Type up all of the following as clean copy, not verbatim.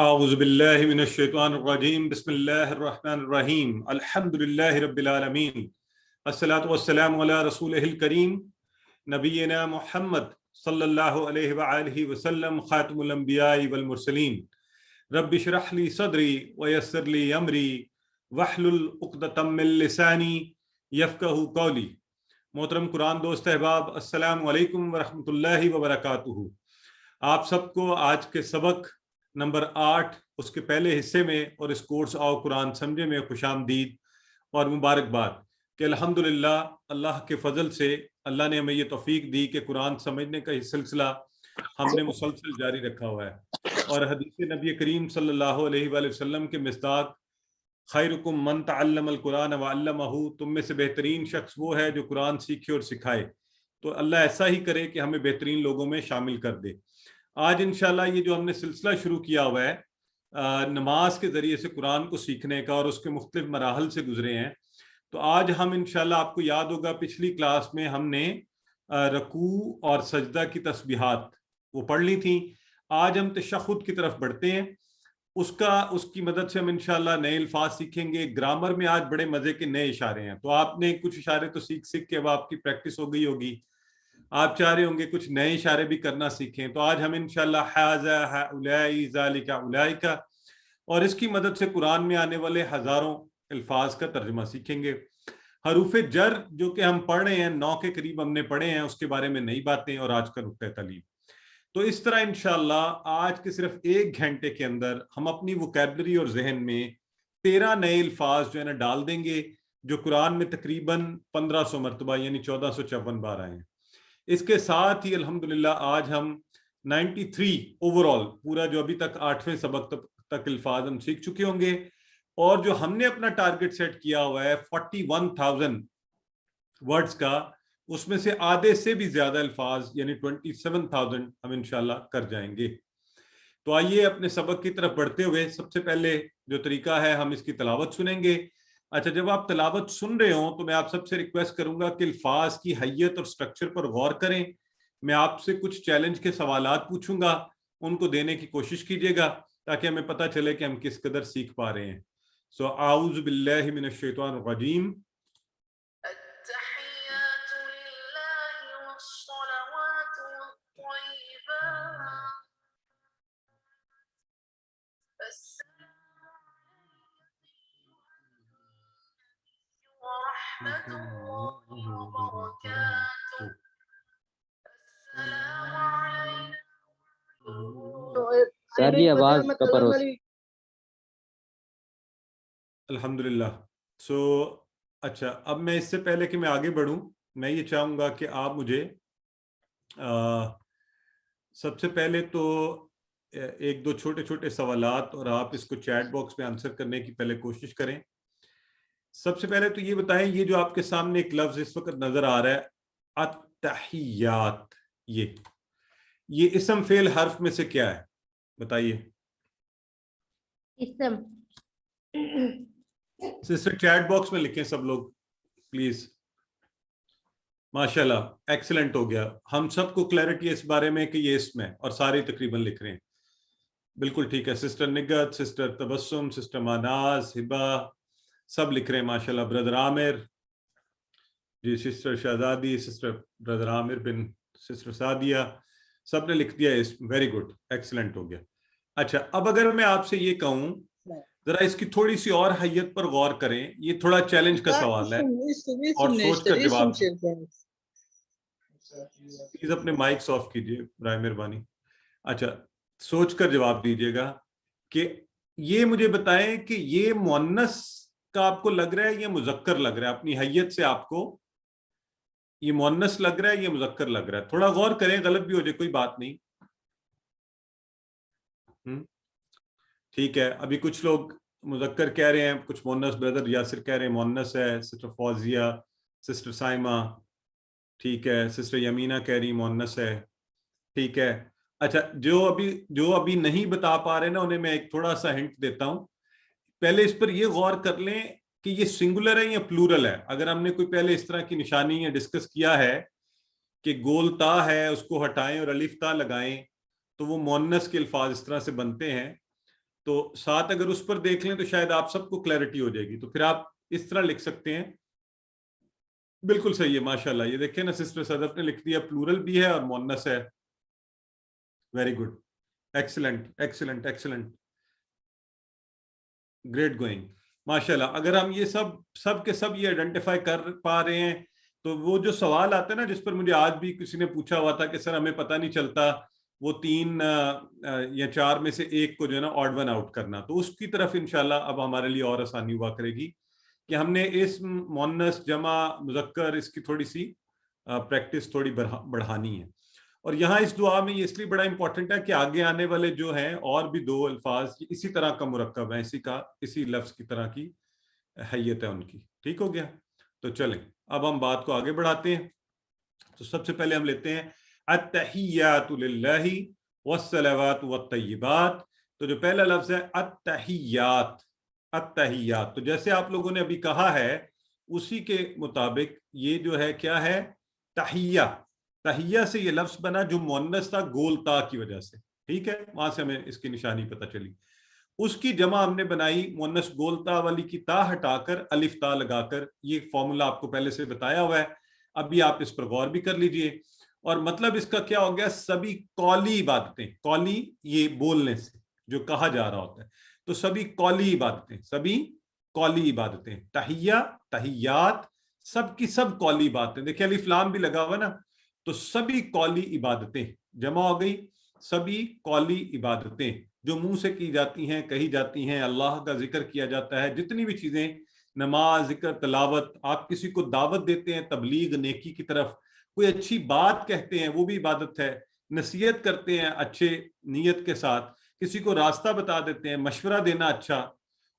اعوذ باللہ من الشیطان الرجیم بسم اللہ الرحمن الرحیم الحمدللہ رب العالمین الصلاۃ والسلام علی رسولہ الکریم نبینا محمد صلی اللہ علیہ وآلہ وسلم خاتم الانبیاء والمرسلین رب اشرح لی صدری ویسر لی امری واحلل عقدۃ من لسانی یفقہوا قولی۔ محترم قرآن دوست احباب، السلام علیکم ورحمۃ اللہ وبرکاتہ۔ آپ سب کو آج کے سبق نمبر 8 اس کے پہلے حصے میں اور اس کورس آؤ قرآن سمجھے میں خوش آمدید اور مبارکباد کہ الحمدللہ اللہ کے فضل سے اللہ نے ہمیں یہ توفیق دی کہ قرآن سمجھنے کا یہ سلسلہ ہم نے مسلسل جاری رکھا ہوا ہے، اور حدیث نبی کریم صلی اللہ علیہ وآلہ وسلم کے مصداق خیرکم من تعلم القرآن وعلمہ، تم میں سے بہترین شخص وہ ہے جو قرآن سیکھے اور سکھائے۔ تو اللہ ایسا ہی کرے کہ ہمیں بہترین لوگوں میں شامل کر دے۔ آج انشاءاللہ یہ جو ہم نے سلسلہ شروع کیا ہوا ہے نماز کے ذریعے سے قرآن کو سیکھنے کا، اور اس کے مختلف مراحل سے گزرے ہیں، تو آج ہم انشاءاللہ، آپ کو یاد ہوگا پچھلی کلاس میں ہم نے رکوع اور سجدہ کی تسبیحات وہ پڑھ لی تھیں۔ آج ہم تشہد کی طرف بڑھتے ہیں، اس کی مدد سے ہم انشاءاللہ نئے الفاظ سیکھیں گے۔ گرامر میں آج بڑے مزے کے نئے اشارے ہیں، تو آپ نے کچھ اشارے تو سیکھ کے اب آپ کی پریکٹس ہو گئی ہوگی، آپ چاہ رہے ہوں گے کچھ نئے اشارے بھی کرنا سیکھیں۔ تو آج ہم انشاءاللہ ھذا ھؤلائی ذالک اولئک، اور اس کی مدد سے قرآن میں آنے والے ہزاروں الفاظ کا ترجمہ سیکھیں گے۔ حروف جر جو کہ ہم پڑھ رہے ہیں 9 کے قریب ہم نے پڑھے ہیں، اس کے بارے میں نئی باتیں اور آج کا نقطہ تعلیم۔ تو اس طرح انشاءاللہ آج کے صرف 1 گھنٹے کے اندر ہم اپنی ووکیبلری اور ذہن میں 13 نئے الفاظ جو ہے نا ڈال دیں گے، جو قرآن میں تقریباً 1500 مرتبہ یعنی 1454 بار آئے ہیں۔ اس کے ساتھ ہی الحمدللہ آج ہم 93 اوور آل پورا جو ابھی تک 8ویں سبق تک الفاظ ہم سیکھ چکے ہوں گے، اور جو ہم نے اپنا ٹارگٹ سیٹ کیا ہوا ہے 41,000 ورڈز کا، اس میں سے آدھے سے بھی زیادہ الفاظ یعنی 27,000 ہم انشاءاللہ کر جائیں گے۔ تو آئیے اپنے سبق کی طرف بڑھتے ہوئے سب سے پہلے جو طریقہ ہے ہم اس کی تلاوت سنیں گے۔ اچھا، جب آپ تلاوت سن رہے ہوں تو میں آپ سب سے ریکویسٹ کروں گا کہ الفاظ کی حیت اور سٹرکچر پر غور کریں۔ میں آپ سے کچھ چیلنج کے سوالات پوچھوں گا، ان کو دینے کی کوشش کیجیے گا تاکہ ہمیں پتہ چلے کہ ہم کس قدر سیکھ پا رہے ہیں۔ اعوذ باللہ من الشیطان الرجیم۔ سر یہ آواز کپر ہو۔ الحمدللہ۔ اچھا، اب میں اس سے پہلے کہ میں آگے بڑھوں، میں یہ چاہوں گا کہ آپ مجھے سب سے پہلے تو 1-2 چھوٹے چھوٹے سوالات، اور آپ اس کو چیٹ باکس میں آنسر کرنے کی پہلے کوشش کریں۔ سب سے پہلے تو یہ بتائیں، یہ جو آپ کے سامنے ایک لفظ اس وقت نظر آ رہا ہے التحیات، یہ اسم فعل حرف میں سے کیا ہے؟ بتائیے۔ اسم۔ سسٹر چیٹ باکس میں لکھیں سب لوگ پلیز۔ ماشاءاللہ، ایکسلنٹ ہو گیا، ہم سب کو کلیئرٹی اس بارے میں کہ یہ اسم ہے، اور سارے تقریباً لکھ رہے ہیں۔ بالکل ٹھیک ہے، سسٹر نگت، سسٹر تبسم، سسٹر ماناز، ہبا، سب لکھ رہے ہیں ماشاءاللہ۔ بردر عامر جی، سسٹر شہزادی، سسٹر بردر عامر بن سسٹر سعدیہ، سب نے لکھ دیا اسم، ویری گڈ، ایکسلنٹ ہو گیا۔ اچھا، اب اگر میں آپ سے یہ کہوں ذرا اس کی تھوڑی سی اور حیت پر غور کریں، یہ تھوڑا چیلنج کا سوال ہے اور سوچ کر جواب پلیز اپنے مائکس آف کیجئے برائے مہربانی۔ اچھا، سوچ کر جواب دیجئے گا کہ یہ مجھے بتائیں کہ یہ مؤنث کا آپ کو لگ رہا ہے یا مذکر لگ رہا ہے؟ اپنی حیت سے آپ کو یہ مؤنث لگ رہا ہے یا مذکر لگ رہا ہے؟ تھوڑا غور کریں، غلط بھی ہو جائے کوئی بات نہیں۔ ٹھیک ہے، ابھی کچھ لوگ مذکر کہہ رہے ہیں، کچھ مؤنث، بردر یاسر کہہ رہے ہیں مؤنث ہے، سسٹر فوزیہ، سسٹر سائمہ، ٹھیک ہے، سسٹر یمینہ کہہ رہی مؤنث ہے، ٹھیک ہے۔ اچھا، جو ابھی نہیں بتا پا رہے نا، انہیں میں ایک تھوڑا سا ہنٹ دیتا ہوں۔ پہلے اس پر یہ غور کر لیں کہ یہ سنگولر ہے یا پلورل ہے۔ اگر ہم نے کوئی پہلے اس طرح کی نشانی یا ڈسکس کیا ہے کہ گول تا ہے، اس کو ہٹائیں اور الف تا لگائیں، تو وہ مؤنث کے الفاظ اس طرح سے بنتے ہیں۔ تو ساتھ اگر اس پر دیکھ لیں تو شاید آپ سب کو کلیئرٹی ہو جائے گی. تو پھر آپ اس طرح لکھ سکتے ہیں. بالکل صحیح ہے ماشاءاللہ. یہ دیکھیں نا سسٹر صدف نے لکھ دیا پلورل بھی ہے اور مؤنث ہے. Very good, excellent excellent excellent, great going ماشاءاللہ. اگر ہم یہ سب کے سب یہ آئیڈینٹیفائی کر پا رہے ہیں تو وہ جو سوال آتا ہے نا جس پر مجھے آج بھی کسی نے پوچھا ہوا تھا کہ سر ہمیں پتہ نہیں چلتا وہ 3 یا 4 میں سے ایک کو جو ہے نا آڈ ون آؤٹ کرنا, تو اس کی طرف انشاءاللہ اب ہمارے لیے اور آسانی ہوا کرے گی کہ ہم نے اسم مؤنث جمع مذکر اس کی تھوڑی سی پریکٹس تھوڑی بڑھانی ہے. اور یہاں اس دعا میں یہ اس لیے بڑا امپورٹنٹ ہے کہ آگے آنے والے جو ہیں اور بھی 2 الفاظ اسی طرح کا مرکب ہیں, اسی لفظ کی طرح کی حیت ہے ان کی. ٹھیک ہو گیا؟ تو چلیں اب ہم بات کو آگے بڑھاتے ہیں. تو سب سے پہلے ہم لیتے ہیں التحیات للہ والصلوات والطیبات. تو جو پہلا لفظ ہے التحیات, التحیات, تو جیسے آپ لوگوں نے ابھی کہا ہے اسی کے مطابق یہ جو ہے کیا ہے, تحیہ. تحیہ سے یہ لفظ بنا جو مؤنث تھا گول تا کی وجہ سے. ٹھیک ہے, وہاں سے ہمیں اس کی نشانی پتہ چلی. اس کی جمع ہم نے بنائی مؤنث گول تا والی کی تا ہٹا کر الف تا لگا کر. یہ فارمولا آپ کو پہلے سے بتایا ہوا ہے, ابھی آپ اس پر غور بھی کر لیجئے. اور مطلب اس کا کیا ہو گیا, سبھی قولی عبادتیں, قولی یہ بولنے سے جو کہا جا رہا ہوتا ہے, تو سبھی قولی عبادتیں, سبھی قولی عبادتیں. تحیہ تحیات سب کی سب قولی عبادتیں. دیکھیں الف لام بھی لگا ہوا نا, تو سبھی قولی عبادتیں جمع ہو گئی. سبھی قولی عبادتیں جو منہ سے کی جاتی ہیں, کہی جاتی ہیں, اللہ کا ذکر کیا جاتا ہے, جتنی بھی چیزیں, نماز, ذکر, تلاوت, آپ کسی کو دعوت دیتے ہیں تبلیغ نیکی کی طرف, کوئی اچھی بات کہتے ہیں وہ بھی عبادت ہے, نصیحت کرتے ہیں اچھے نیت کے ساتھ, کسی کو راستہ بتا دیتے ہیں, مشورہ دینا اچھا,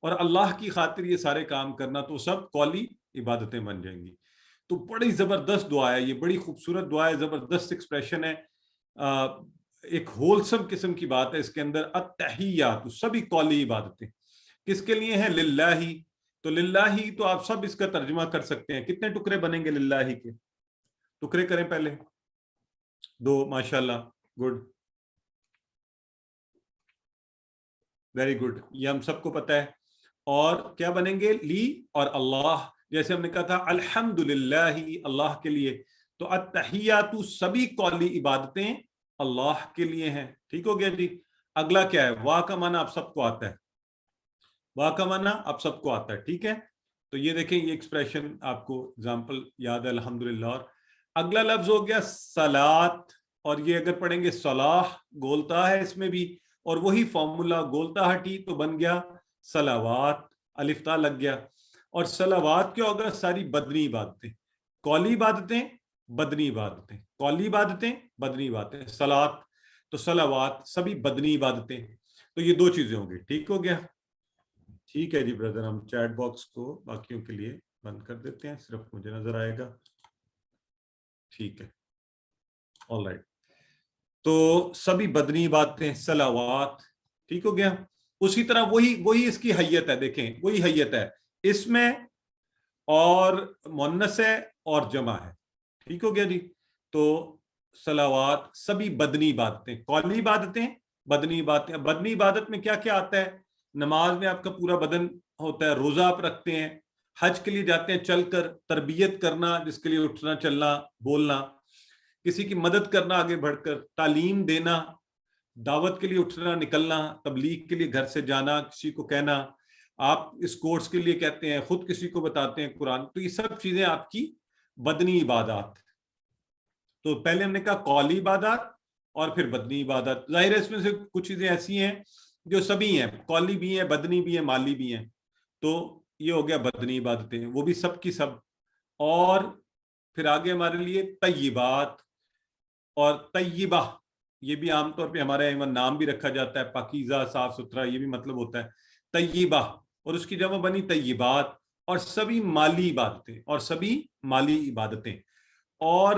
اور اللہ کی خاطر یہ سارے کام کرنا, تو سب قولی عبادتیں بن جائیں گی. تو بڑی زبردست دعا ہے یہ, بڑی خوبصورت دعا ہے, زبردست ایکسپریشن ہے, ایک ہولسم قسم کی بات ہے اس کے اندر. التحیات سبھی قولی عبادتیں کس کے لیے ہیں؟ للہ. تو للہ تو آپ سب اس کا ترجمہ کر سکتے ہیں. کتنے ٹکڑے بنیں گے للہ کے؟ ٹکڑے کریں پہلے 2. ماشاءاللہ, گڈ, ویری گڈ, یہ ہم سب کو پتہ ہے. اور کیا بنیں گے؟ لی اور اللہ. جیسے ہم نے کہا تھا الحمدللہ اللہ کے لیے, تو التحیات سبھی قولی عبادتیں اللہ کے لیے ہیں. ٹھیک ہو گیا جی. اگلا کیا ہے؟ واہ کا معنی آپ سب کو آتا ہے, واہ کا معنی آپ سب کو آتا ہے. ٹھیک ہے, تو یہ دیکھیں یہ ایکسپریشن آپ کو اگزامپل یاد ہے الحمدللہ. اور اگلا لفظ ہو گیا صلات, اور یہ اگر پڑھیں گے صلاح, گولتا ہے اس میں بھی, اور وہی فارمولا گولتا ہٹی تو بن گیا صلوات, الف تا لگ گیا. اور صلوات کیا ہوگا؟ ساری بدنی عبادتیں, قولی عبادتیں, بدنی عبادتیں, قولی عبادتیں, بدنی عبادتیں. صلات تو صلوات سبھی بدنی عبادتیں, تو یہ 2 چیزیں ہوں گی. ٹھیک ہو گیا؟ ٹھیک ہے جی بردر, ہم چیٹ باکس کو باقیوں کے لیے بند کر دیتے ہیں, صرف مجھے نظر آئے گا. ٹھیک ہے, آل رائٹ. تو سبھی بدنی باتیں صلوات. ٹھیک ہو گیا. اسی طرح وہی اس کی حیت ہے, دیکھیں وہی حیت ہے اس میں, اور مؤنث ہے اور جمع ہے. ٹھیک ہو گیا جی. تو صلوات سبھی بدنی عبادتیں, قولی عبادتیں, بدنی عبادتیں. بدنی عبادت میں کیا کیا آتا ہے؟ نماز میں آپ کا پورا بدن ہوتا ہے, روزہ آپ رکھتے ہیں, حج کے لیے جاتے ہیں چل کر, تربیت کرنا جس کے لیے اٹھنا چلنا بولنا, کسی کی مدد کرنا آگے بڑھ کر, تعلیم دینا, دعوت کے لیے اٹھنا نکلنا, تبلیغ کے لیے گھر سے جانا, کسی کو کہنا آپ اس کورس کے لیے کہتے ہیں, خود کسی کو بتاتے ہیں قرآن. تو یہ سب چیزیں آپ کی بدنی عبادات. تو پہلے ہم نے کہا قولی عبادات اور پھر بدنی عبادات. ظاہر ہے اس میں سے کچھ چیزیں ایسی ہیں جو سبھی ہیں, قولی بھی ہیں, بدنی بھی ہیں, مالی بھی ہیں. تو یہ ہو گیا بدنی عبادتیں, وہ بھی سب کی سب. اور پھر آگے ہمارے لیے طیبات اور طیبہ, یہ بھی عام طور پہ ہمارے یہاں نام بھی رکھا جاتا ہے, پاکیزہ, صاف ستھرا, یہ بھی مطلب ہوتا ہے طیبہ, اور اس کی جمع بنی طیبات. اور سبھی مالی عبادتیں, اور سبھی مالی عبادتیں. اور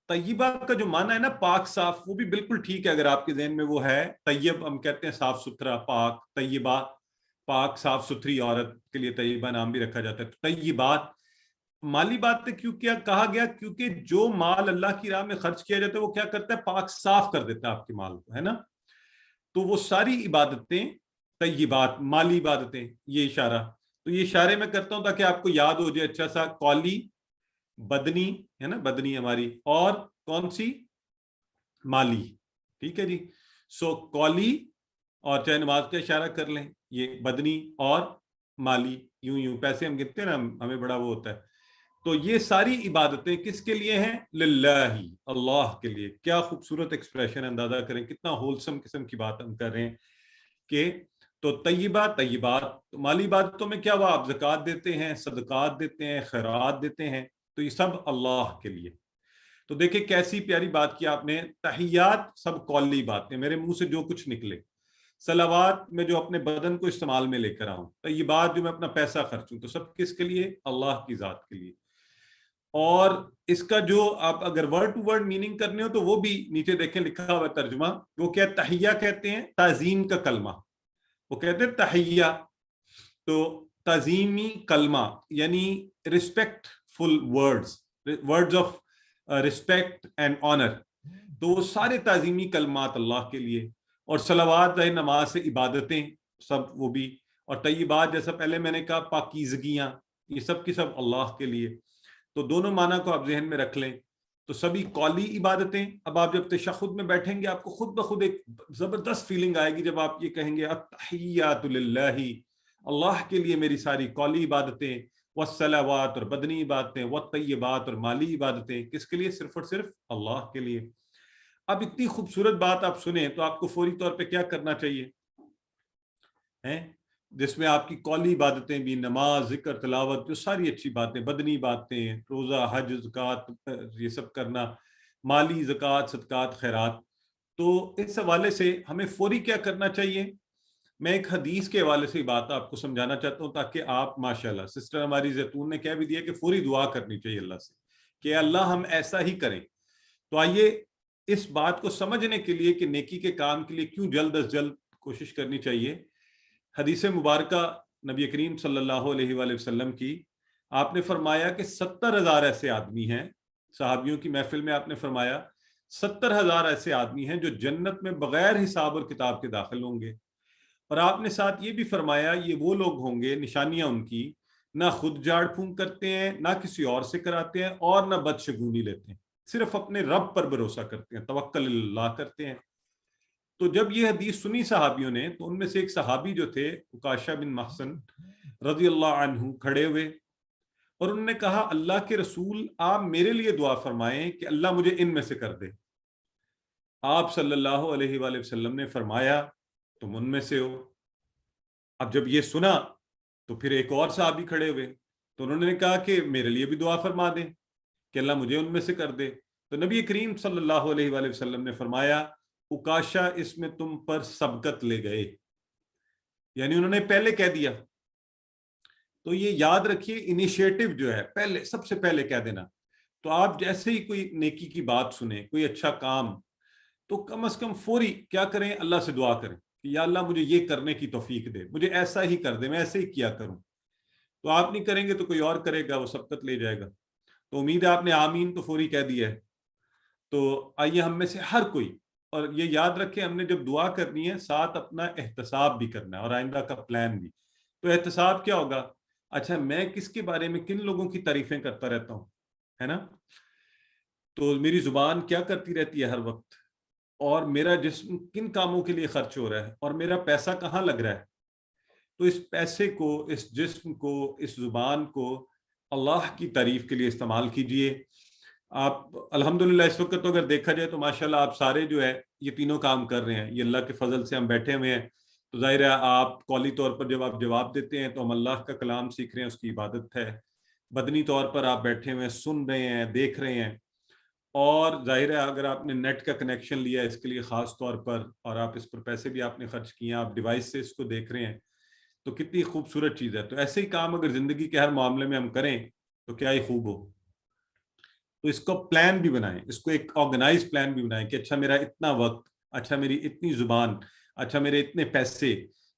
طیبہ کا جو معنی ہے نا پاک صاف, وہ بھی بالکل ٹھیک ہے اگر آپ کے ذہن میں وہ ہے. طیب ہم کہتے ہیں صاف ستھرا, پاک, طیبہ پاک صاف ستھری عورت کے لیے طیبہ نام بھی رکھا جاتا ہے. طیبات مالی بات کیوں کیا کہا گیا؟ کیونکہ جو مال اللہ کی راہ میں خرچ کیا جاتا ہے وہ کیا کرتا ہے؟ پاک صاف کر دیتا ہے آپ کے مال کو, ہے نا. تو وہ ساری عبادتیں طیبات مالی عبادتیں، یہ اشارہ. تو یہ اشارے میں کرتا ہوں تاکہ آپ کو یاد ہو جائے اچھا سا. قولی، بدنی ہے نا، بدنی ہماری، اور کون سی؟ مالی. ٹھیک ہے جی. سو قولی، اور چاہے نماز کا اشارہ کر لیں، یہ بدنی اور مالی، یوں پیسے ہم گنتے ہیں نا، ہمیں بڑا وہ ہوتا ہے. تو یہ ساری عبادتیں کس کے لیے ہیں؟ للہ، اللہ کے لیے. کیا خوبصورت ایکسپریشن، اندازہ کریں کتنا ہولسم قسم کی بات ہم کر رہے ہیں. کہ تو طیبات مالی عبادتوں میں کیا ہوا؟ آپ زکوٰۃ دیتے ہیں، صدقات دیتے ہیں، خیرات دیتے ہیں، تو یہ سب اللہ کے لیے. تو دیکھیں کیسی پیاری بات کی آپ نے. تحیات سب قولی باتیں، میرے منہ سے جو کچھ نکلے. صلوات میں جو اپنے بدن کو استعمال میں لے کر آؤں. طیبات جو میں اپنا پیسہ خرچوں، تو سب کس کے لیے؟ اللہ کی ذات کے لیے. اور اس کا جو آپ اگر ورڈ ٹو ورڈ میننگ کرنے ہو تو وہ بھی نیچے دیکھیں لکھا ہوا ترجمہ. وہ کیا؟ تحیہ کہتے ہیں تعظیم کا کلمہ. وہ کہتے ہیں تحیہ، تو تعظیمی کلمہ یعنی respectful words of respect and honour. تو وہ سارے تعظیمی کلمات اللہ کے لیے. اور صلوات نماز سے عبادتیں سب وہ بھی. اور طیبات جیسا پہلے میں نے کہا پاکیزگیاں، یہ سب کی سب اللہ کے لیے. تو دونوں معنی کو آپ ذہن میں رکھ لیں. تو سبھی قولی عبادتیں. اب آپ جب تشہد میں بیٹھیں گے آپ کو خود بخود ایک زبردست فیلنگ آئے گی جب آپ یہ کہیں گے التحیات للہ، اللہ کے لیے میری ساری قولی عبادتیں، والصلوات اور بدنی عبادتیں، والطیبات اور مالی عبادتیں. کس کے لیے؟ صرف اور صرف اللہ کے لیے. اب اتنی خوبصورت بات آپ سنیں تو آپ کو فوری طور پہ کیا کرنا چاہیے ہیں؟ جس میں آپ کی قولی عبادتیں بھی، نماز، ذکر، تلاوت، جو ساری اچھی باتیں، بدنی باتیں، روزہ، حج، زکوٰۃ، یہ سب کرنا، مالی، زکوٰۃ، صدقات، خیرات. تو اس حوالے سے ہمیں فوری کیا کرنا چاہیے؟ میں ایک حدیث کے حوالے سے بات آپ کو سمجھانا چاہتا ہوں تاکہ آپ ماشاءاللہ، سسٹر ہماری زیتون نے کہہ بھی دیا کہ فوری دعا کرنی چاہیے اللہ سے کہ اللہ ہم ایسا ہی کریں. تو آئیے اس بات کو سمجھنے کے لیے کہ نیکی کے کام کے لیے کیوں جلد از جلد کوشش کرنی چاہیے. حدیث مبارکہ نبی کریم صلی اللہ علیہ وآلہ وسلم کی، آپ نے فرمایا کہ 70,000 ایسے آدمی ہیں. صحابیوں کی محفل میں آپ نے فرمایا 70,000 ایسے آدمی ہیں جو جنت میں بغیر حساب اور کتاب کے داخل ہوں گے. اور آپ نے ساتھ یہ بھی فرمایا یہ وہ لوگ ہوں گے، نشانیاں ان کی، نہ خود جھاڑ پھونک کرتے ہیں، نہ کسی اور سے کراتے ہیں، اور نہ بدشگونی لیتے ہیں، صرف اپنے رب پر بھروسہ کرتے ہیں، توکل اللہ کرتے ہیں. تو جب یہ حدیث سنی صحابیوں نے تو ان میں سے ایک صحابی جو تھے عکاشہ بن محصن رضی اللہ عنہ کھڑے ہوئے اور انہوں نے کہا اللہ کے رسول آپ میرے لیے دعا فرمائیں کہ اللہ مجھے ان میں سے کر دے. آپ صلی اللہ علیہ وآلہ وسلم نے فرمایا تم ان میں سے ہو. اب جب یہ سنا تو پھر ایک اور صحابی کھڑے ہوئے تو انہوں نے کہا کہ میرے لیے بھی دعا فرما دیں کہ اللہ مجھے ان میں سے کر دے. تو نبی کریم صلی اللہ علیہ وآلہ وسلم نے فرمایا عکاشہ اس میں تم پر سبقت لے گئے، یعنی انہوں نے پہلے کہہ دیا. تو یہ یاد رکھیے انیشیٹو جو ہے پہلے، سب سے پہلے کہہ دینا. تو آپ جیسے ہی کوئی نیکی کی بات سنیں، کوئی اچھا کام، تو کم از کم فوری کیا کریں؟ اللہ سے دعا کریں کہ یا اللہ مجھے یہ کرنے کی توفیق دے، مجھے ایسا ہی کر دے، میں ایسے ہی کیا کروں. تو آپ نہیں کریں گے تو کوئی اور کرے گا، وہ سبقت لے جائے گا. تو امید ہے آپ نے آمین تو فوری کہہ دیا ہے. تو آئیے ہم میں سے ہر کوئی، اور یہ یاد رکھیں ہم نے جب دعا کرنی ہے ساتھ اپنا احتساب بھی کرنا ہے اور آئندہ کا پلان بھی. تو احتساب کیا ہوگا؟ اچھا میں کس کے بارے میں کن لوگوں کی تعریفیں کرتا رہتا ہوں، ہے نا؟ تو میری زبان کیا کرتی رہتی ہے ہر وقت، اور میرا جسم کن کاموں کے لیے خرچ ہو رہا ہے، اور میرا پیسہ کہاں لگ رہا ہے. تو اس پیسے کو، اس جسم کو، اس زبان کو اللہ کی تعریف کے لیے استعمال کیجئے. آپ الحمدللہ اس وقت تو اگر دیکھا جائے تو ماشاءاللہ آپ سارے جو ہے یہ تینوں کام کر رہے ہیں. یہ اللہ کے فضل سے ہم بیٹھے ہوئے ہیں. تو ظاہر ہے آپ قولی طور پر جب آپ جواب دیتے ہیں تو ہم اللہ کا کلام سیکھ رہے ہیں، اس کی عبادت ہے. بدنی طور پر آپ بیٹھے ہوئے ہیں، سن رہے ہیں، دیکھ رہے ہیں. اور ظاہر ہے اگر آپ نے نیٹ کا کنیکشن لیا اس کے لیے خاص طور پر، اور آپ اس پر پیسے بھی آپ نے خرچ کیے ہیں، آپ ڈیوائس سے اس کو دیکھ رہے ہیں، تو کتنی خوبصورت چیز ہے. تو ایسے ہی کام اگر زندگی کے ہر معاملے میں ہم کریں تو کیا ہی خوب ہو. تو اس کو پلان بھی بنائیں، اس کو ایک آرگنائز پلان بھی بنائیں کہ اچھا میرا اتنا وقت، اچھا میری اتنی زبان، اچھا میرے اتنے پیسے،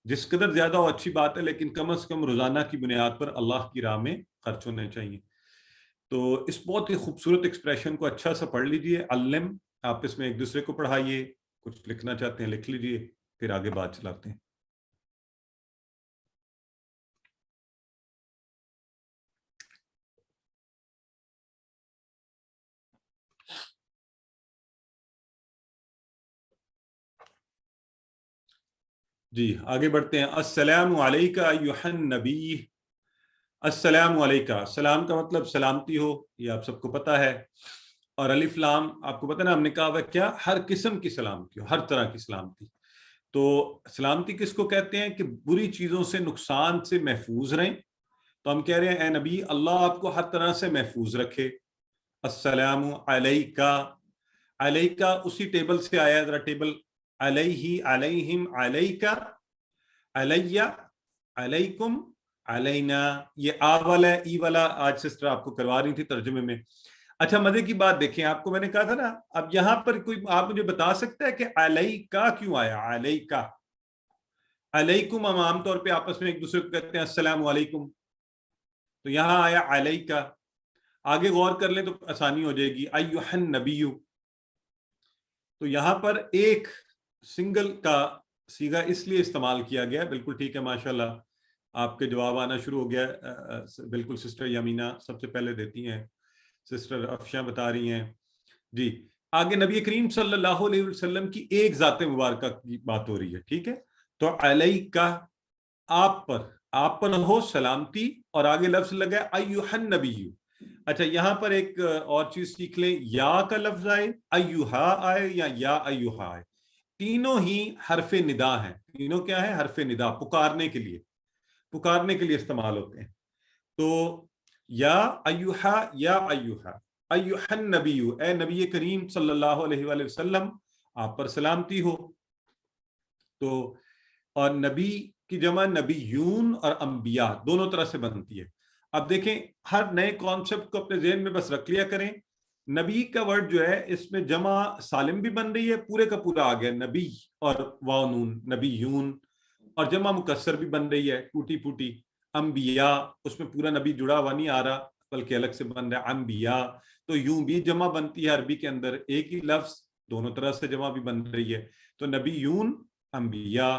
جس قدر زیادہ ہو اچھی بات ہے لیکن کم از کم روزانہ کی بنیاد پر اللہ کی راہ میں خرچ ہونے چاہیے. تو اس بہت ہی خوبصورت ایکسپریشن کو اچھا سا پڑھ لیجئے. علم، آپ اس میں ایک دوسرے کو پڑھائیے، کچھ لکھنا چاہتے ہیں لکھ لیجئے، پھر آگے بات چلاتے ہیں. جی آگے بڑھتے ہیں. السلام علیکہ ایھا النبی. السلام علیکہ، سلام کا مطلب سلامتی ہو، یہ آپ سب کو پتا ہے. اور الف لام آپ کو پتا نا، ہم نے کہا کیا، ہر قسم کی سلامتی ہو، ہر طرح کی سلامتی. تو سلامتی کس کو کہتے ہیں کہ بری چیزوں سے، نقصان سے محفوظ رہیں. تو ہم کہہ رہے ہیں اے نبی اللہ آپ کو ہر طرح سے محفوظ رکھے. السلام علیکہ، علیکہ اسی ٹیبل سے آیا ہے، ذرا ٹیبل. علیہ، علیہم، علیکہ، علیہ، علیکم، علینا. یہ آ والا ہے، ای والا آج سسٹر آپ کو کروا رہی تھی ترجمے میں. اچھا مزے کی بات دیکھیں، آپ کو میں نے کہا تھا نا، اب یہاں پر کوئی آپ مجھے بتا سکتا ہے کہ علیکہ کیوں آیا؟ علیکہ، علیکم ہم عام طور پہ آپس میں ایک دوسرے کو کہتے ہیں السلام علیکم، تو یہاں آیا علیکہ. آگے غور کر لیں تو آسانی ہو جائے گی. ایھا النبی، تو یہاں پر ایک سنگل کا صیغہ اس لیے استعمال کیا گیا. بالکل ٹھیک ہے، ماشاءاللہ آپ کے جواب آنا شروع ہو گیا. بالکل سسٹر یمینہ سب سے پہلے دیتی ہیں، سسٹر افشاں بتا رہی ہیں. جی آگے نبی کریم صلی اللہ علیہ وسلم کی ایک ذات مبارکہ کی بات ہو رہی ہے، ٹھیک ہے. تو علیکہ آپ پر، آپ پر ہو سلامتی، اور آگے لفظ لگا ایھا النبی. اچھا یہاں پر ایک اور چیز سیکھ لیں، یا کا لفظ آئے، ایھا آئے یا ایھا آئے، تینوں ہی حرف ندا ہیں. تینوں کیا ہے؟ حرف ندا، پکارنے کے لیے، پکارنے کے لیے استعمال ہوتے ہیں. تو یا ایھا، یا ایھا، ایھا النبی، اے نبی کریم صلی اللہ علیہ وآلہ وسلم آپ پر سلامتی ہو. تو اور نبی کی جمع نبیون اور انبیاء دونوں طرح سے بنتی ہے. اب دیکھیں ہر نئے کانسیپٹ کو اپنے ذہن میں بس رکھ لیا کریں. نبی کا ورڈ جو ہے اس میں جمع سالم بھی بن رہی ہے، پورے کا پورا آ گیا نبی اور واو نون، نبیون. اور جمع مکسر بھی بن رہی ہے ٹوٹی پھوٹی، انبیاء، اس میں پورا نبی جڑا ہوا نہیں آ رہا بلکہ الگ سے بن رہا ہے انبیاء. تو یوں بھی جمع بنتی ہے عربی کے اندر، ایک ہی لفظ دونوں طرح سے جمع بھی بن رہی ہے. تو نبیون، انبیاء.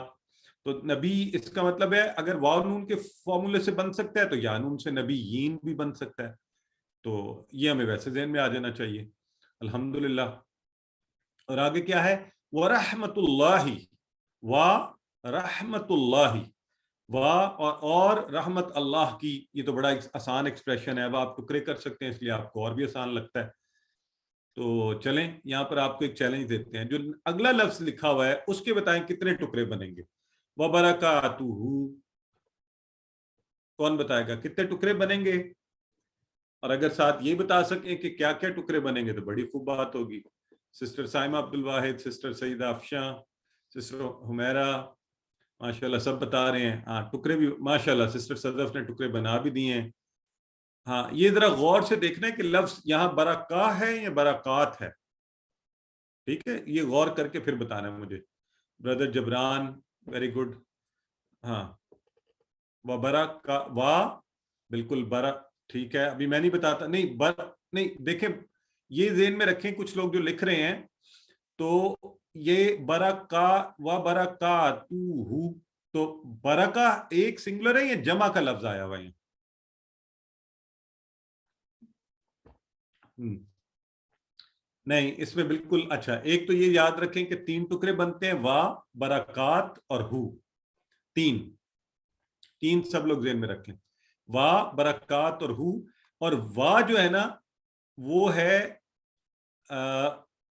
تو نبی اس کا مطلب ہے اگر واو نون کے فارمولے سے بن سکتا ہے تو یا نون سے نبیین بھی بن سکتا ہے. تو یہ ہمیں ویسے ذہن میں آ جانا چاہیے. الحمدللہ. اور آگے کیا ہے؟ وَرَحْمَةُ اللَّهِ، وَرَحْمَةُ اللَّهِ، اور رحمت اللہ کی. یہ تو بڑا آسان ایکسپریشن ہے، اب آپ ٹکرے کر سکتے ہیں اس لیے آپ کو اور بھی آسان لگتا ہے. تو چلیں یہاں پر آپ کو ایک چیلنج دیتے ہیں، جو اگلا لفظ لکھا ہوا ہے اس کے بتائیں کتنے ٹکڑے بنیں گے. وَبَرَكَاتُهُ، کون بتائے گا کتنے ٹکڑے بنیں گے؟ اور اگر ساتھ یہ بتا سکیں کہ کیا کیا ٹکڑے بنیں گے تو بڑی خوب بات ہوگی. سسٹر سائمہ عبدالواحد، سسٹر سیدہ افشاں، سسٹر حمیرہ، ماشاءاللہ سب بتا رہے ہیں. ہاں ٹکڑے بھی ماشاءاللہ سسٹر صدف نے ٹکڑے بنا بھی دیے ہیں. ہاں یہ ذرا غور سے دیکھنا ہے کہ لفظ یہاں برکا ہے یا برکات ہے، ٹھیک ہے. یہ غور کر کے پھر بتانا ہے مجھے. Brother Jibran very good. ہاں وبرکا، وا بالکل برا، ٹھیک ہے. ابھی میں نہیں بتاتا، نہیں دیکھیں یہ ذہن میں رکھیں، کچھ لوگ جو لکھ رہے ہیں تو یہ برکا و برکاتہ، تو برکا ایک سنگولر ہے یا جمع کا لفظ آیا ہوا ہے؟ نہیں اس میں بالکل. اچھا ایک تو یہ یاد رکھیں کہ تین ٹکڑے بنتے ہیں، وا، برکات اور ہو. تین سب لوگ ذہن میں رکھیں، وا، برکات اور ہو. اور وا جو ہے نا وہ ہے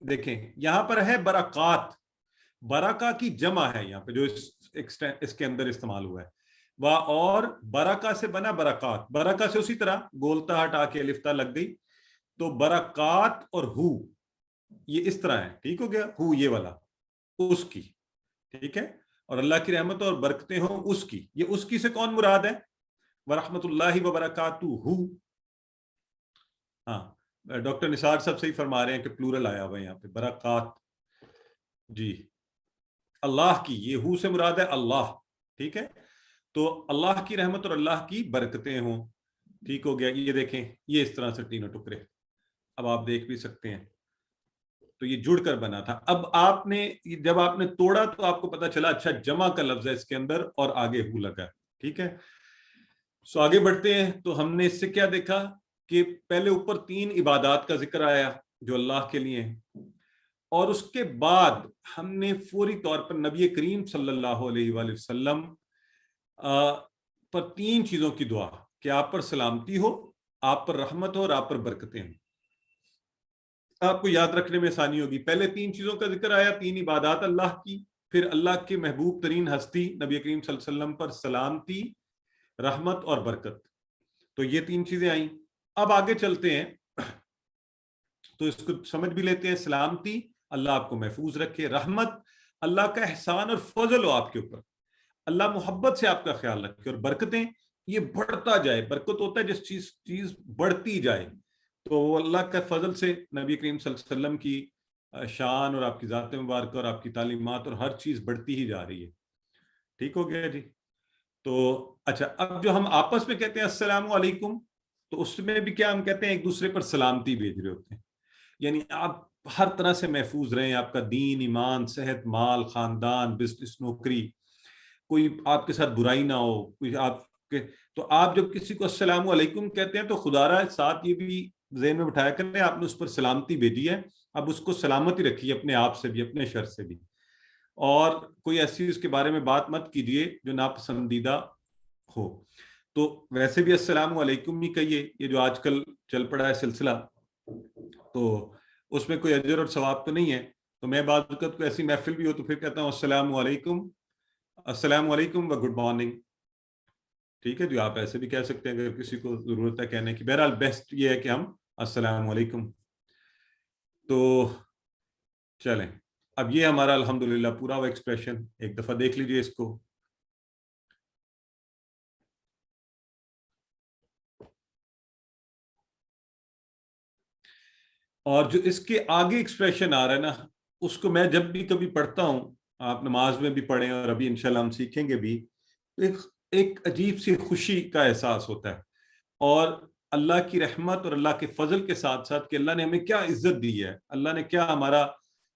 دیکھیں یہاں پر ہے برکات، برکا کی جمع ہے یہاں پہ جو اس کے اندر استعمال ہوا ہے. وا اور برکا سے بنا برکات، برکا سے اسی طرح گولتا ہٹا کے الفتہ لگ گئی. تو برکات اور ہو یہ اس طرح ہے، ٹھیک ہو گیا. ہو یہ والا اس کی، ٹھیک ہے. اور اللہ کی رحمت اور برکتیں ہوں اس کی. یہ اس کی سے کون مراد ہے؟ ورحمۃ اللہ وبرکاتہ. ہاں ڈاکٹر نثار صاحب صحیح فرما رہے ہیں کہ پلورل آیا ہوا ہے یہاں پہ برکات. جی اللہ کی، یہ ہو سے مراد ہے اللہ، ٹھیک ہے. تو اللہ کی رحمت اور اللہ کی برکتیں ہوں، ٹھیک ہو گیا. یہ دیکھیں یہ اس طرح سے تینوں ٹکڑے اب آپ دیکھ بھی سکتے ہیں. تو یہ جڑ کر بنا تھا. اب آپ نے جب آپ نے توڑا تو آپ کو پتا چلا اچھا جمع کا لفظ ہے اس کے اندر اور آگے ہو لگا، ٹھیک ہے. سو آگے بڑھتے ہیں. تو ہم نے اس سے کیا دیکھا کہ پہلے اوپر تین عبادات کا ذکر آیا جو اللہ کے لیے ہیں. اور اس کے بعد ہم نے فوری طور پر نبی کریم صلی اللہ علیہ وآلہ وسلم پر 3 چیزوں کی دعا کہ آپ پر سلامتی ہو، آپ پر رحمت ہو اور آپ پر برکتیں ہوں۔ آپ کو یاد رکھنے میں آسانی ہوگی، پہلے 3 چیزوں کا ذکر آیا، 3 عبادات اللہ کی، پھر اللہ کے محبوب ترین ہستی نبی کریم صلی اللہ علیہ وسلم پر سلامتی، رحمت اور برکت، تو یہ 3 چیزیں آئیں۔ اب آگے چلتے ہیں تو اس کو سمجھ بھی لیتے ہیں۔ سلامتی، اللہ آپ کو محفوظ رکھے، رحمت، اللہ کا احسان اور فضل ہو آپ کے اوپر، اللہ محبت سے آپ کا خیال رکھے، اور برکتیں، یہ بڑھتا جائے، برکت ہوتا ہے جس چیز بڑھتی جائے، تو وہ اللہ کا فضل سے نبی کریم صلی اللہ علیہ وسلم کی شان اور آپ کی ذات مبارکہ اور آپ کی تعلیمات اور ہر چیز بڑھتی ہی جا رہی ہے۔ ٹھیک ہو گیا جی؟ تو اچھا، اب جو ہم آپس میں کہتے ہیں السلام علیکم، تو اس میں بھی کیا ہم کہتے ہیں؟ ایک دوسرے پر سلامتی بھیج رہے ہوتے ہیں، یعنی آپ ہر طرح سے محفوظ رہیں، آپ کا دین، ایمان، صحت، مال، خاندان، بزنس، نوکری، کوئی آپ کے ساتھ برائی نہ ہو، کوئی آپ کے، تو آپ جب کسی کو السلام علیکم کہتے ہیں تو خدا را ساتھ یہ بھی ذہن میں بٹھایا کریں آپ نے اس پر سلامتی بھیجی ہے، اب اس کو سلامتی رکھیے اپنے آپ سے بھی، اپنے شر سے بھی، اور کوئی ایسی اس کے بارے میں بات مت کیجیے جو ناپسندیدہ ہو۔ تو ویسے بھی السلام علیکم ہی کہیے، یہ جو آج کل چل پڑا ہے سلسلہ، تو اس میں کوئی اجر اور ثواب تو نہیں ہے، تو میں بعض اوقات کو ایسی محفل بھی ہو تو پھر کہتا ہوں السلام علیکم، السلام علیکم و گڈ مارننگ، ٹھیک ہے جو آپ ایسے بھی کہہ سکتے ہیں اگر کسی کو ضرورت ہے کہنے کی، بہرحال بیسٹ یہ ہے کہ ہم السلام علیکم۔ تو چلیں، اب یہ ہمارا الحمدللہ پورا وہ ایکسپریشن ایک دفعہ دیکھ لیجئے اس کو۔ اور جو اس کے آگے ایکسپریشن آ رہا ہے نا، اس کو میں جب بھی کبھی پڑھتا ہوں، آپ نماز میں بھی پڑھیں اور ابھی انشاءاللہ ہم سیکھیں گے بھی، ایک عجیب سی خوشی کا احساس ہوتا ہے، اور اللہ کی رحمت اور اللہ کے فضل کے ساتھ ساتھ کہ اللہ نے ہمیں کیا عزت دی ہے، اللہ نے کیا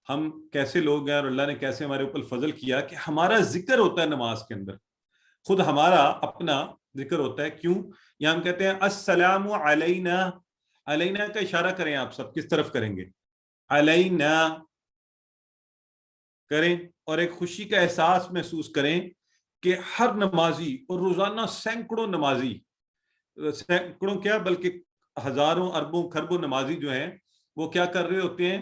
ہم کیسے لوگ ہیں اور اللہ نے کیسے ہمارے اوپر فضل کیا کہ ہمارا ذکر ہوتا ہے نماز کے اندر، خود ہمارا اپنا ذکر ہوتا ہے۔ کیوں؟ یہاں ہم کہتے ہیں السلام علینا، علینا کا اشارہ کریں، آپ سب کس طرف کریں گے؟ علینا کریں، اور ایک خوشی کا احساس محسوس کریں کہ ہر نمازی، اور روزانہ سینکڑوں نمازی، سینکڑوں کیا بلکہ ہزاروں اربوں خربوں نمازی جو ہیں وہ کیا کر رہے ہوتے ہیں؟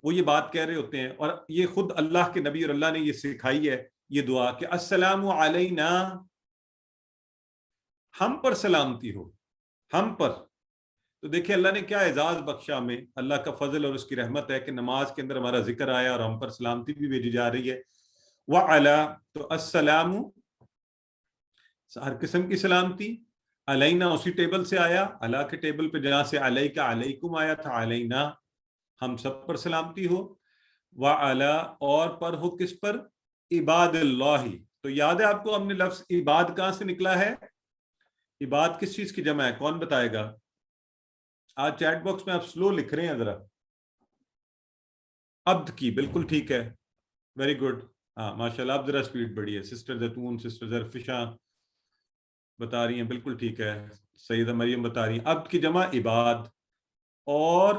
وہ یہ بات کہہ رہے ہوتے ہیں، اور یہ خود اللہ کے نبی اور اللہ نے یہ سکھائی ہے یہ دعا کہ السلام علینا، ہم پر سلامتی ہو، ہم پر۔ تو دیکھیں اللہ نے کیا اعزاز بخشا ہمیں، اللہ کا فضل اور اس کی رحمت ہے کہ نماز کے اندر ہمارا ذکر آیا اور ہم پر سلامتی بھی بھیجی جا رہی ہے۔ وَعَلَىٰ، تو السلام ہر قسم کی سلامتی، علینا اسی ٹیبل سے آیا، اللہ کے ٹیبل پہ جہاں سے علیکہ علیکم آیا تھا، علینا ہم سب پر سلامتی ہو، وَعَلَىٰ اور پر ہو کس پر؟ عباد اللہ۔ تو یاد ہے آپ کو ہم نے لفظ عباد کہاں سے نکلا ہے؟ عباد کس چیز کی جمع ہے؟ کون بتائے گا؟ آج چیٹ باکس میں آپ سلو لکھ رہے ہیں ذرا۔ عبد کی، بالکل ٹھیک ہے، ویری گڈ، ہاں ماشاءاللہ، اب ذرا سپیڈ بڑھی ہے۔ سسٹر زیتون، سسٹر زرفشاں بتا رہی ہیں بالکل ٹھیک ہے، سیدہ مریم بتا رہی ہیں عبد کی جمع عباد، اور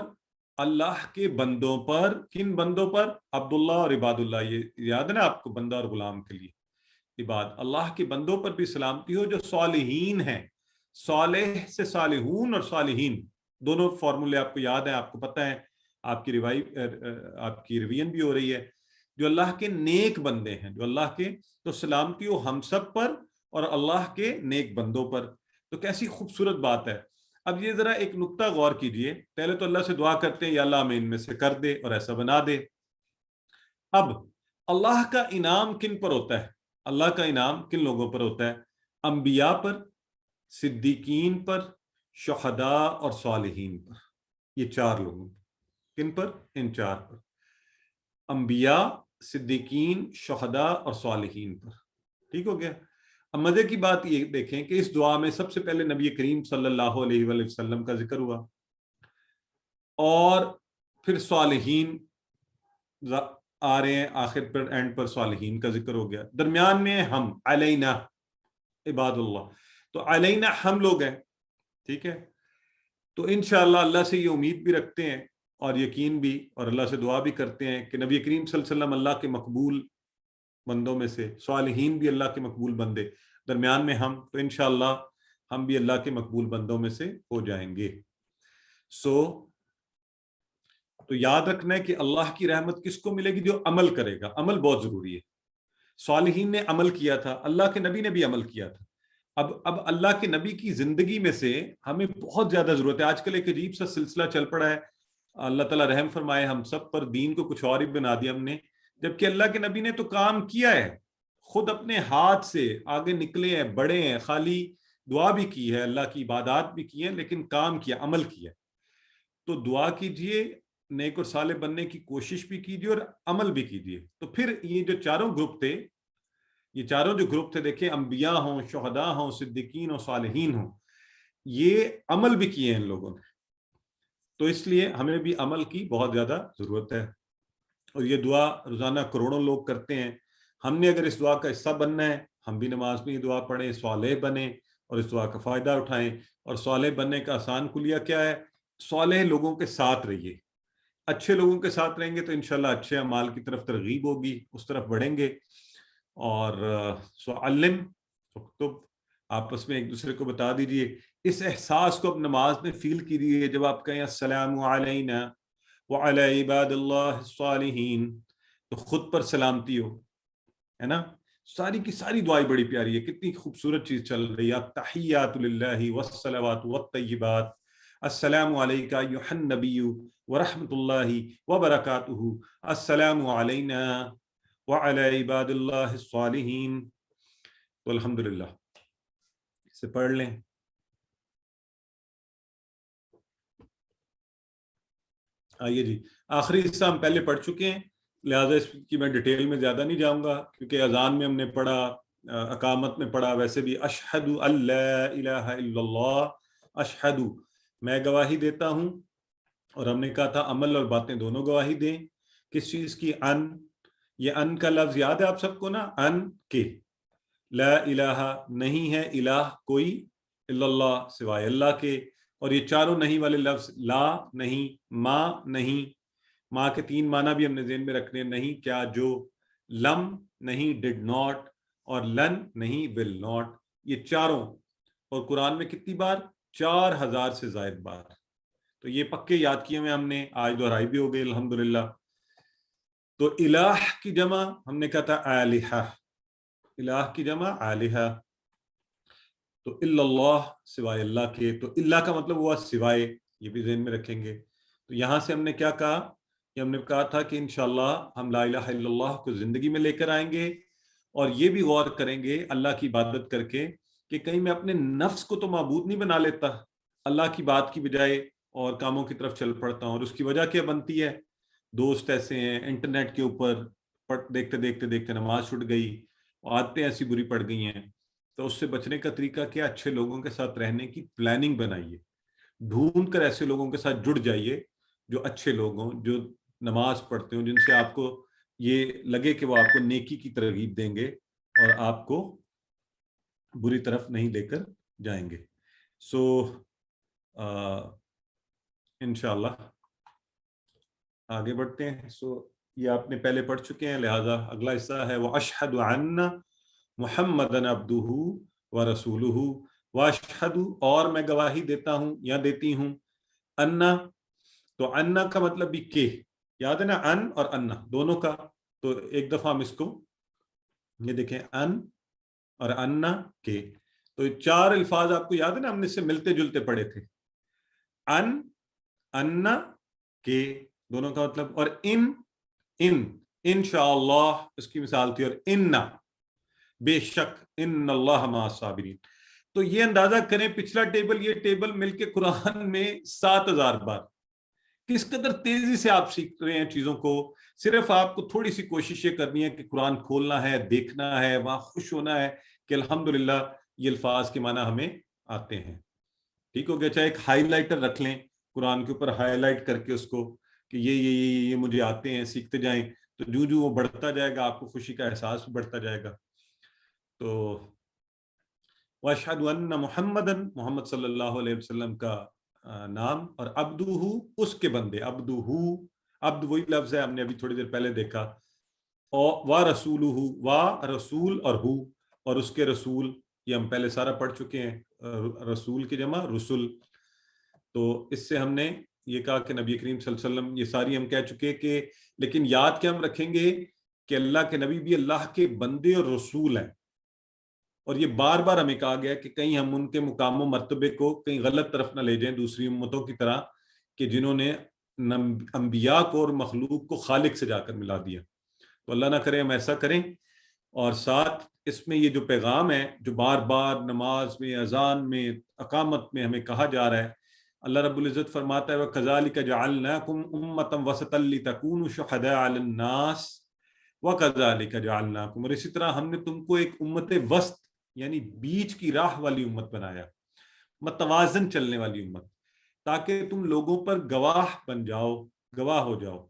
اللہ کے بندوں پر، کن بندوں پر؟ عبداللہ اور عباد اللہ، یہ یاد ہے نا آپ کو، بندہ اور غلام کے لیے عباد، اللہ کے بندوں پر بھی سلامتی ہو جو صالحین ہیں، صالح سے صالحون اور صالحین دونوں فارمولے آپ کو یاد ہیں، آپ کو پتہ ہے، آپ کی ریویژن بھی ہو رہی ہے، جو اللہ کے نیک بندے ہیں، جو اللہ کے، تو سلامتی ہو ہم سب پر اور اللہ کے نیک بندوں پر۔ تو کیسی خوبصورت بات ہے۔ اب یہ ذرا ایک نقطہ غور کیجئے، پہلے تو اللہ سے دعا کرتے ہیں یا اللہ ہمیں ان میں سے کر دے اور ایسا بنا دے۔ اب اللہ کا انعام کن پر ہوتا ہے؟ اللہ کا انعام کن لوگوں پر ہوتا ہے؟ انبیاء پر، صدیقین پر، شہداء اور صالحین پر، یہ 4 لوگوں پر۔ کن پر؟ ان 4 پر، انبیاء، صدیقین، شہداء اور صالحین پر۔ ٹھیک ہو گیا؟ اب مزے کی بات یہ دیکھیں کہ اس دعا میں سب سے پہلے نبی کریم صلی اللہ علیہ وآلہ وسلم کا ذکر ہوا، اور پھر صالحین آ رہے ہیں، آخر پر اینڈ پر صالحین کا ذکر ہو گیا، درمیان میں ہم، علینا عباد اللہ، تو علینا ہم لوگ ہیں، ٹھیک ہے؟ تو انشاءاللہ اللہ سے یہ امید بھی رکھتے ہیں اور یقین بھی اور اللہ سے دعا بھی کرتے ہیں کہ نبی کریم صلی اللہ علیہ وسلم اللہ کے مقبول بندوں میں سے، صالحین بھی اللہ کے مقبول بندے، درمیان میں ہم، تو انشاءاللہ ہم بھی اللہ کے مقبول بندوں میں سے ہو جائیں گے۔ تو یاد رکھنا ہے کہ اللہ کی رحمت کس کو ملے گی؟ جو عمل کرے گا۔ عمل بہت ضروری ہے۔ صالحین نے عمل کیا تھا، اللہ کے نبی نے بھی عمل کیا تھا۔ اب اللہ کے نبی کی زندگی میں سے ہمیں بہت زیادہ ضرورت ہے۔ آج کل ایک عجیب سا سلسلہ چل پڑا ہے، اللہ تعالیٰ رحم فرمائے ہم سب پر، دین کو کچھ اور ہی بنا دیا ہم نے، جبکہ اللہ کے نبی نے تو کام کیا ہے، خود اپنے ہاتھ سے آگے نکلے ہیں، بڑے ہیں، خالی دعا بھی کی ہے، اللہ کی عبادات بھی کی ہیں، لیکن کام کیا، عمل کیا۔ تو دعا کیجئے، نیک اور صالح بننے کی کوشش بھی کیجئے اور عمل بھی کیجئے۔ تو پھر یہ جو چاروں گروپ تھے، یہ چاروں جو گروپ تھے، دیکھیں انبیاء ہوں، شہداء ہوں، صدیقین ہوں، صالحین ہوں، یہ عمل بھی کیے ہیں ان لوگوں نے۔ تو اس لیے ہمیں بھی عمل کی بہت زیادہ ضرورت ہے، اور یہ دعا روزانہ کروڑوں لوگ کرتے ہیں۔ ہم نے اگر اس دعا کا حصہ بننا ہے، ہم بھی نماز میں یہ دعا پڑھیں، صالح بنیں اور اس دعا کا فائدہ اٹھائیں۔ اور صالح بننے کا آسان کلیہ کیا ہے؟ صالح لوگوں کے ساتھ رہیے۔ اچھے لوگوں کے ساتھ رہیں گے تو انشاءاللہ اچھے اعمال کی طرف ترغیب ہوگی، اس طرف بڑھیں گے۔ اور علم اکتب، آپس میں ایک دوسرے کو بتا دیجئے۔ اس احساس کو اب نماز میں فیل کیجئے، جب آپ کہیں السلام علینا وعلی عباد اللہ الصالحین، تو خود پر سلامتی ہو، ہے نا؟ ساری کی ساری دعائیں بڑی پیاری ہے، کتنی خوبصورت چیز چل رہی ہے۔ التحیات للہ والصلوات والطیبات، السلام علیکہ ایھا النبی ورحمۃ اللہ وبرکاتہ، السلام علینا وعلی عباد اللہ الصالحین۔ تو الحمدللہ اسے پڑھ لیں۔ آئیے جی، آخری حصہ ہم پہلے پڑھ چکے ہیں، لہٰذا اس کی میں ڈیٹیل میں زیادہ نہیں جاؤں گا، کیونکہ اذان میں ہم نے پڑھا، اقامت میں پڑھا، ویسے بھی اشہد ان لا الہ الا اللہ، اشہد میں گواہی دیتا ہوں، اور ہم نے کہا تھا عمل اور باتیں دونوں گواہی دیں۔ کس چیز کی؟ ان، یہ ان کا لفظ یاد ہے آپ سب کو نا، ان کے، لا الہ نہیں ہے الہ کوئی، الا اللہ سوائے اللہ کے، اور یہ چاروں نہیں والے لفظ، لا نہیں، ما نہیں، ما کے تین معنی بھی ہم نے ذہن میں رکھنے ہیں، نہیں کیا جو، لم نہیں ڈڈ ناٹ، اور لن نہیں ول ناٹ، یہ چاروں، اور قرآن میں کتنی بار؟ 4000 سے زائد بار۔ تو یہ پکے یاد کیے ہوئے ہم نے، آج دہرائی بھی ہو گئی الحمدللہ۔ تو الہ کی جمع ہم نے کہا تھا آلہہ، الہ کی جمع آلہہ، تو الا اللہ سوائے اللہ کے، تو اللہ کا مطلب ہوا سوائے، یہ بھی ذہن میں رکھیں گے۔ تو یہاں سے ہم نے کیا کہا؟ کہ ہم نے کہا تھا کہ انشاءاللہ ہم لا الہ الا اللہ کو زندگی میں لے کر آئیں گے، اور یہ بھی غور کریں گے اللہ کی عبادت کر کے کہ کہیں میں اپنے نفس کو تو معبود نہیں بنا لیتا، اللہ کی بات کی بجائے اور کاموں کی طرف چل پڑتا ہوں۔ اور اس کی وجہ کیا بنتی ہے؟ دوست ایسے ہیں انٹرنیٹ کے اوپر دیکھتے دیکھتے دیکھتے نماز چھوٹ گئی، عادتیں ایسی بری پڑ گئی ہیں۔ تو اس سے بچنے کا طریقہ کیا؟ اچھے لوگوں کے ساتھ رہنے کی پلاننگ بنائیے، ڈھونڈ کر ایسے لوگوں کے ساتھ جڑ جائیے جو اچھے لوگ ہوں، جو نماز پڑھتے ہوں، جن سے آپ کو یہ لگے کہ وہ آپ کو نیکی کی ترغیب دیں گے اور آپ کو بری طرف نہیں لے کر جائیں گے۔ انشاءاللہ آگے بڑھتے ہیں۔ یہ آپ نے پہلے پڑھ چکے ہیں، لہٰذا اگلا حصہ ہے وَأَشْهَدُ أَنَّ مُحَمَّدًا عَبْدُهُ وَرَسُولُهُ، وَأَشْهَدُ اور میں گواہی دیتا ہوں یا دیتی ہوں، انا، تو انا کا مطلب بھی کہ، یاد ہے نا ان اور انا دونوں کا، تو ایک دفعہ ہم اس کو یہ دیکھیں، ان اور انا کے، تو چار الفاظ آپ کو یاد ہے نا، ہم نے اس سے ملتے جلتے پڑھے تھے، ان، انا کے، دونوں کا مطلب، اور انشاءاللہ اس کی مثال تھی، اور ان، بے شک، ان اللہ مع الصابرین۔ تو یہ اندازہ کریں پچھلا ٹیبل یہ ٹیبل مل کے قرآن میں 7000 بار، کس قدر تیزی سے آپ سیکھ رہے ہیں چیزوں کو۔ صرف آپ کو تھوڑی سی کوشش یہ کرنی ہے کہ قرآن کھولنا ہے، دیکھنا ہے، وہاں خوش ہونا ہے کہ الحمدللہ یہ الفاظ کے معنی ہمیں آتے ہیں۔ ٹھیک ہو گیا؟ چاہے ایک ہائی لائٹر رکھ لیں قرآن کے اوپر، ہائی لائٹ کر کے اس کو کہ یہ مجھے آتے ہیں، سیکھتے جائیں، تو جو وہ بڑھتا جائے گا آپ کو خوشی کا احساس بھی بڑھتا جائے گا۔ تو وَأَشْهَدُ أَنَّ مُحَمَّدًا، محمد صلی اللہ علیہ وسلم کا نام، اور عبدہ اس کے بندے، عبدہ عبد وہی لفظ ہے ہم نے ابھی تھوڑی دیر پہلے دیکھا، اور وا رسولہ وا رسول اور ہو اور اس کے رسول، یہ ہم پہلے سارا پڑھ چکے ہیں، رسول کی جمع رسول. تو اس سے ہم نے یہ کہا کہ نبی کریم صلی اللہ علیہ وسلم، یہ ساری ہم کہہ چکے کہ لیکن یاد کیا ہم رکھیں گے کہ اللہ کے نبی بھی اللہ کے بندے اور رسول ہیں، اور یہ بار بار ہمیں کہا گیا کہ کہیں ہم ان کے مقام و مرتبے کو کہیں غلط طرف نہ لے جائیں دوسری امتوں کی طرح کہ جنہوں نے انبیاء کو اور مخلوق کو خالق سے جا کر ملا دیا. تو اللہ نہ کرے ہم ایسا کریں. اور ساتھ اس میں یہ جو پیغام ہے جو بار بار نماز میں، اذان میں، اقامت میں ہمیں کہا جا رہا ہے، اللہ رب العزت فرماتا ہے وَكَذَلِكَ جَعَلْنَاكُمْ أُمَّةً وَسَطًا لِتَكُونُوا شُهَدَاءَ عَلَى النَّاسِ وَكَذَلِكَ جَعَلْنَاكُمْ، اور اسی طرح ہم نے تم کو ایک امت وسط یعنی بیچ کی راہ والی امت بنایا، متوازن چلنے والی امت، تاکہ تم لوگوں پر گواہ بن جاؤ، گواہ ہو جاؤ.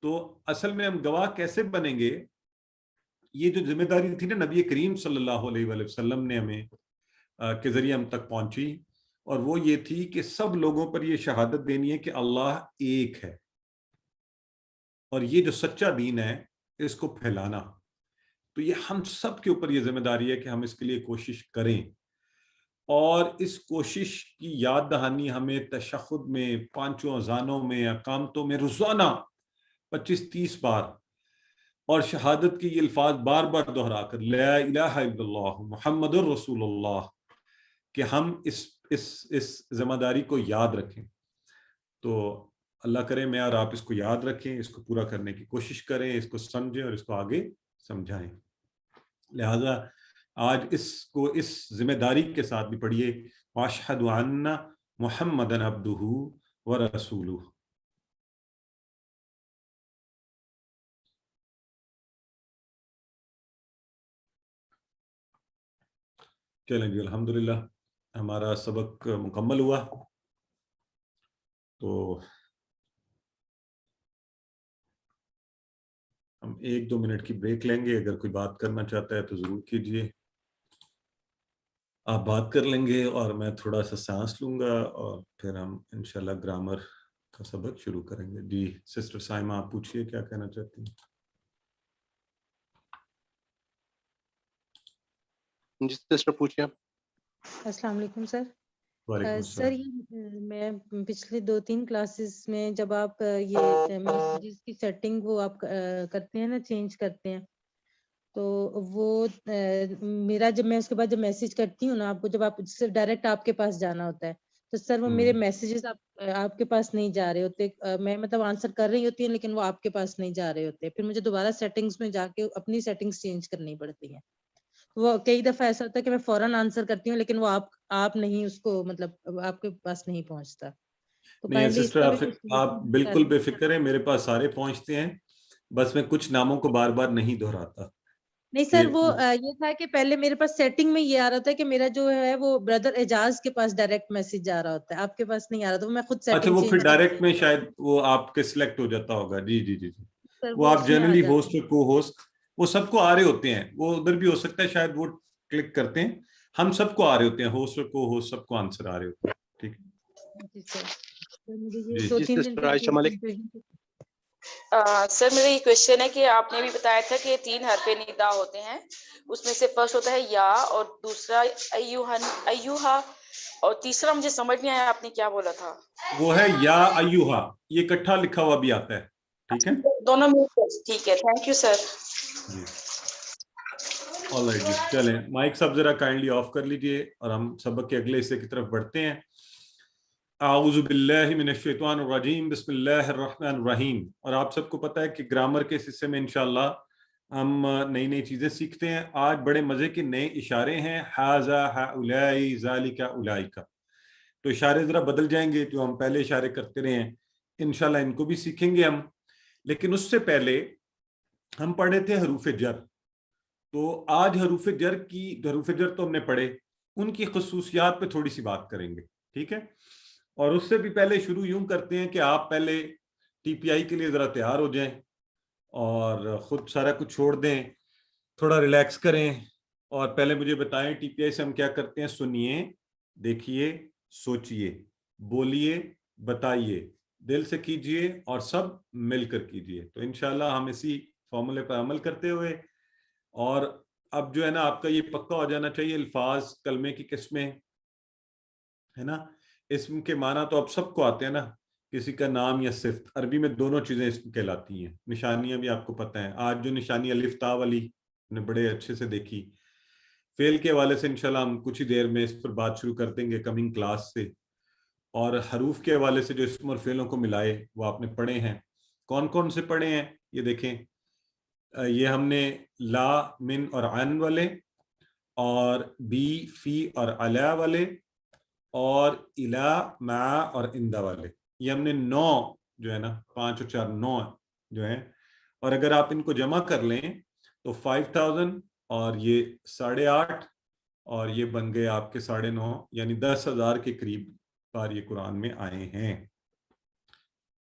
تو اصل میں ہم گواہ کیسے بنیں گے؟ یہ جو ذمہ داری تھی نا نبی کریم صلی اللہ علیہ وآلہ وسلم نے ہمیں کے ذریعے ہم تک پہنچی، اور وہ یہ تھی کہ سب لوگوں پر یہ شہادت دینی ہے کہ اللہ ایک ہے، اور یہ جو سچا دین ہے اس کو پھیلانا. تو یہ ہم سب کے اوپر یہ ذمہ داری ہے کہ ہم اس کے لیے کوشش کریں، اور اس کوشش کی یاد دہانی ہمیں تشہد میں، پانچوں اذانوں میں، اقامتوں میں روزانہ 25-30 بار، اور شہادت کے یہ الفاظ بار بار دہرا کر لا الہ الا اللہ محمد الرسول اللہ، کہ ہم اس ذمہ داری کو یاد رکھیں. تو اللہ کرے میں اور آپ اس کو یاد رکھیں، اس کو پورا کرنے کی کوشش کریں، اس کو سمجھیں اور اس کو آگے سمجھائیں. لہذا آج اس کو اس ذمہ داری کے ساتھ بھی پڑھیے واشہد ان محمدً عبدہ ورسولہ. چلیں جی، الحمدللہ ہمارا سبق مکمل ہوا. تو ہم 1-2 منٹ کی بریک لیں گے، اگر کوئی بات کرنا چاہتا ہے تو ضرور کیجئے. آپ بات کر لیں گے اور میں تھوڑا سا سانس لوں گا، اور پھر ہم انشاءاللہ گرامر کا سبق شروع کریں گے. جی سسٹر سائمہ آپ پوچھئے کیا کہنا چاہتی ہیں؟ جی سسٹر پوچھئے. السلام علیکم سر. وعلیکم سر السلام. یہ میں پچھلے 2-3 کلاسز میں جب آپ یہ میسیجز کی سیٹنگ وہ آپ کرتے ہیں نا، چینج کرتے ہیں، تو وہ میرا جب میں اس کے بعد جب میسیج کرتی ہوں نا آپ کو، جب آپ ڈائریکٹ آپ کے پاس جانا ہوتا ہے تو سر وہ میرے میسیجز آپ کے پاس نہیں جا رہے ہوتے. میں مطلب آنسر کر رہی ہوتی ہوں لیکن وہ آپ کے پاس نہیں جا رہے ہوتے. پھر مجھے دوبارہ سیٹنگز میں جا کے اپنی سیٹنگز چینج کرنی پڑتی ہیں. وہ کئی دفعہ ایسا ہوتا ہے کہ میں فوراً آنسر کرتی ہوں لیکن وہ آپ نہیں اس کو مطلب آپ کے پاس نہیں پہنچتا. تو نہیں کائنڈلی اس سسٹر، کا بھی کچھ آپ بالکل بے فکر ہیں، میرے پاس سارے پہنچتے ہیں، بس میں کچھ ناموں کو بار بار نہیں دہراتا. نہیں سر، وہ یہ تھا کہ پہلے میرے پاس سیٹنگ میں یہ آ رہا تھا کہ میرا جو ہے وہ بردر اعجاز کے پاس ڈائریکٹ میسج جا رہا ہوتا ہے، آپ کے پاس نہیں آ رہا تھا. وہ میں خود اچھا، سیٹنگ وہ چینج پھر ڈائریکٹ میں شاید وہ آپ کے سلیکٹ ہو جاتا ہوگا. جی جی جی جی، سر وہ آپ اس میں آ جنرلی جاتا ہوسٹ اور کو ہوسٹ وہ سب کو آ رہے ہوتے ہیں. وہ ادھر بھی ہو سکتا ہے شاید وہ کلک کرتے ہیں، ہم سب کو آ رہے ہوتے ہیں، ہوسٹ اور کو ہوسٹ سب کو آنسر آ رہے ہوتے ہیں. ٹھیک ہے. جی سر، مجھے یہ جی 2-3 دن سسٹر پہلے عائشہ ملک. سر میرا یہ کوشچن ہے کہ آپ نے بھی بتایا تھا کہ 3 حرف ندا ہوتے ہیں، اس میں سے فرسٹ ہوتا ہے یا، اور دوسرا ایوہا، اور تیسرا مجھے سمجھ نہیں آیا آپ نے کیا بولا تھا. وہ ہے یا ایوہا، یہ اکٹھا لکھا ہوا بھی آتا ہے. ٹھیک ہے، دونوں مل کر. ٹھیک ہے، تھینک یو سر. جی آلرائٹ جی. چلیں مائک سب ذرا کائنڈلی آف کر لیجئے اور ہم سبق کے اگلے حصے کی طرف بڑھتے ہیں. اعوذ باللہ من الشیطان الرجیم، بسم اللہ الرحمن الرحیم. اور آپ سب کو پتہ ہے کہ گرامر کے حصے میں انشاءاللہ ہم نئی نئی چیزیں سیکھتے ہیں. آج بڑے مزے کے نئے اشارے ہیں، ھذا ھؤلاء ذالک اولئک. تو اشارے ذرا بدل جائیں گے، جو ہم پہلے اشارے کرتے رہے ہیں انشاءاللہ ان کو بھی سیکھیں گے ہم. لیکن اس سے پہلے ہم پڑھے تھے حروف جر. تو آج حروف جر تو ہم نے پڑھے، ان کی خصوصیات پہ تھوڑی سی بات کریں گے. ٹھیک ہے، اور اس سے بھی پہلے شروع یوں کرتے ہیں کہ آپ پہلے ٹی پی آئی کے لیے ذرا تیار ہو جائیں اور خود سارا کچھ چھوڑ دیں، تھوڑا ریلیکس کریں، اور پہلے مجھے بتائیں ٹی پی آئی سے ہم کیا کرتے ہیں. سنیے، دیکھیے، سوچئے. بولیے، بتائیے، دل سے کیجئے اور سب مل کر کیجئے. تو انشاءاللہ ہم اسی فارمولے پر عمل کرتے ہوئے، اور اب جو ہے نا آپ کا یہ پکا ہو جانا چاہیے، الفاظ کلمے کی قسمیں ہے نا، اسم کے معنی تو اب سب کو آتے ہیں نا، کسی کا نام یا صفت. عربی میں دونوں چیزیں اسم کہلاتی ہیں. نشانیاں بھی آپ کو پتہ ہیں. آج جو نشانی الف تا والی نے بڑے اچھے سے دیکھی، فعل کے حوالے سے انشاءاللہ ہم کچھ ہی دیر میں اس پر بات شروع کر دیں گے کمنگ کلاس سے. اور حروف کے حوالے سے جو اسم اور فعلوں کو ملائے وہ آپ نے پڑھے ہیں. کون کون سے پڑھے ہیں یہ دیکھیں. یہ ہم نے لا، من اور عن والے، اور بی، فی اور علی والے، اور الا، مع اور اندہ والے. یہ ہم نے 9 جو ہے نا، 5 اور 4 9 جو ہیں. اور اگر آپ ان کو جمع کر لیں تو 5000 اور یہ 8.5 اور یہ بن گئے آپ کے 9.5، یعنی 10,000 کے قریب بار یہ قرآن میں آئے ہیں.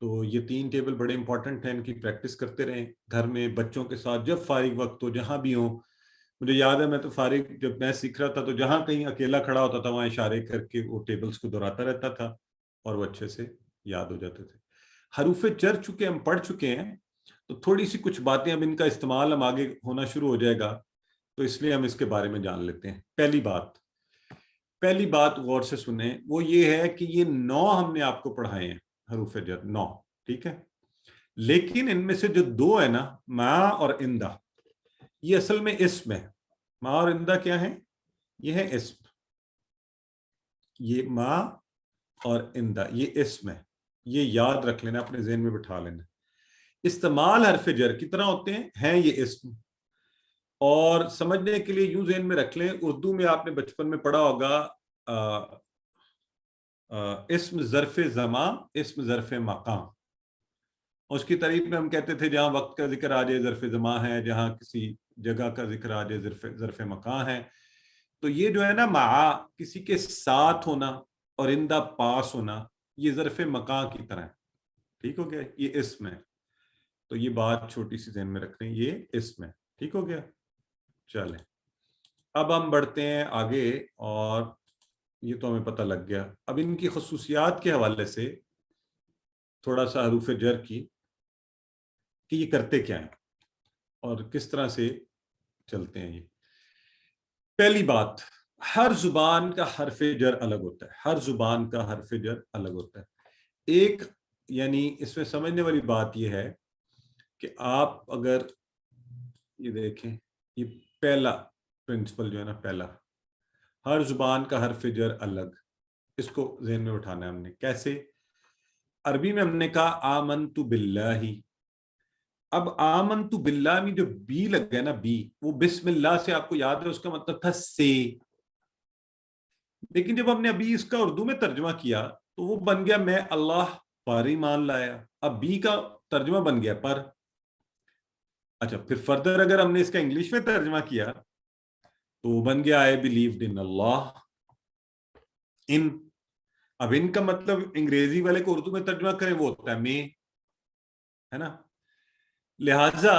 تو یہ 3 ٹیبل بڑے امپورٹنٹ ہیں، ان کی پریکٹس کرتے رہیں گھر میں بچوں کے ساتھ، جب فارغ وقت ہو، جہاں بھی ہوں. مجھے یاد ہے میں تو فارغ جب میں سیکھ رہا تھا تو جہاں کہیں اکیلا کھڑا ہوتا تھا وہاں اشارے کر کے وہ ٹیبلز کو دہراتا رہتا تھا اور وہ اچھے سے یاد ہو جاتے تھے. حروف جر چکے ہم پڑھ چکے ہیں، تو تھوڑی سی کچھ باتیں اب ان کا استعمال ہم آگے ہونا شروع ہو جائے گا، تو اس لیے ہم اس کے بارے میں جان لیتے ہیں. پہلی بات غور سے سنیں، وہ یہ ہے کہ یہ 9 ہم نے آپ کو پڑھائے ہیں حروف جر 9، ٹھیک ہے. لیکن ان میں سے جو 2 ہے نا، ما اور اندہ، یہ اصل میں اسم ہے. ما اور اندہ کیا ہیں؟ یہ ہے اسم. یہ ما اور اندہ یہ اسم ہے. یہ یاد رکھ لینا، اپنے ذہن میں بٹھا لینا. استعمال حرف جر کی طرح ہوتے ہیں یہ اسم. اور سمجھنے کے لیے یوں ذہن میں رکھ لیں، اردو میں آپ نے بچپن میں پڑھا ہوگا اسم ظرف زمان، اسم ظرف مقام. اس کی تعریف میں ہم کہتے تھے جہاں وقت کا ذکر آ جائے ظرف زمان ہے، جہاں کسی جگہ کا ذکر آ جائے ظرف مکان ہے. تو یہ جو ہے نا مع، کسی کے ساتھ ہونا، اور اندہ پاس ہونا، یہ ظرف مکان کی طرح ہے. ٹھیک ہو گیا؟ یہ اسم ہے. تو یہ بات چھوٹی سی ذہن میں رکھ لیں، یہ اسم ہے. ٹھیک ہو گیا؟ چلیں اب ہم بڑھتے ہیں آگے، اور یہ تو ہمیں پتہ لگ گیا. اب ان کی خصوصیات کے حوالے سے تھوڑا سا حروف جر کی، کہ یہ کرتے کیا ہیں اور کس طرح سے چلتے ہیں. یہ پہلی بات، ہر زبان کا حرف جر الگ ہوتا ہے. ہر زبان کا حرف جر الگ ہوتا ہے. ایک یعنی اس میں سمجھنے والی بات یہ ہے کہ آپ اگر یہ دیکھیں، یہ پہلا پرنسپل جو ہے نا، پہلا، ہر زبان کا حرف جر الگ. اس کو ذہن میں اٹھانا ہے ہم نے. کیسے؟ عربی میں ہم نے کہا آمنت باللہ. اب آمنت باللہ میں جو بی لگ گیا نا، بی، وہ بسم اللہ سے آپ کو یاد ہے اس کا مطلب تھا سے. لیکن جب ہم نے ابھی اس کا اردو میں ترجمہ کیا تو وہ بن گیا میں اللہ پر ایمان لایا. اب بی کا ترجمہ بن گیا پر. اچھا، پھر فردر اگر ہم نے اس کا انگلش میں ترجمہ کیا تو وہ بن گیا I believed in اللہ. ان، اب ان کا مطلب انگریزی والے کو اردو میں ترجمہ کریں وہ ہوتا ہے میں، ہے نا. لہٰذا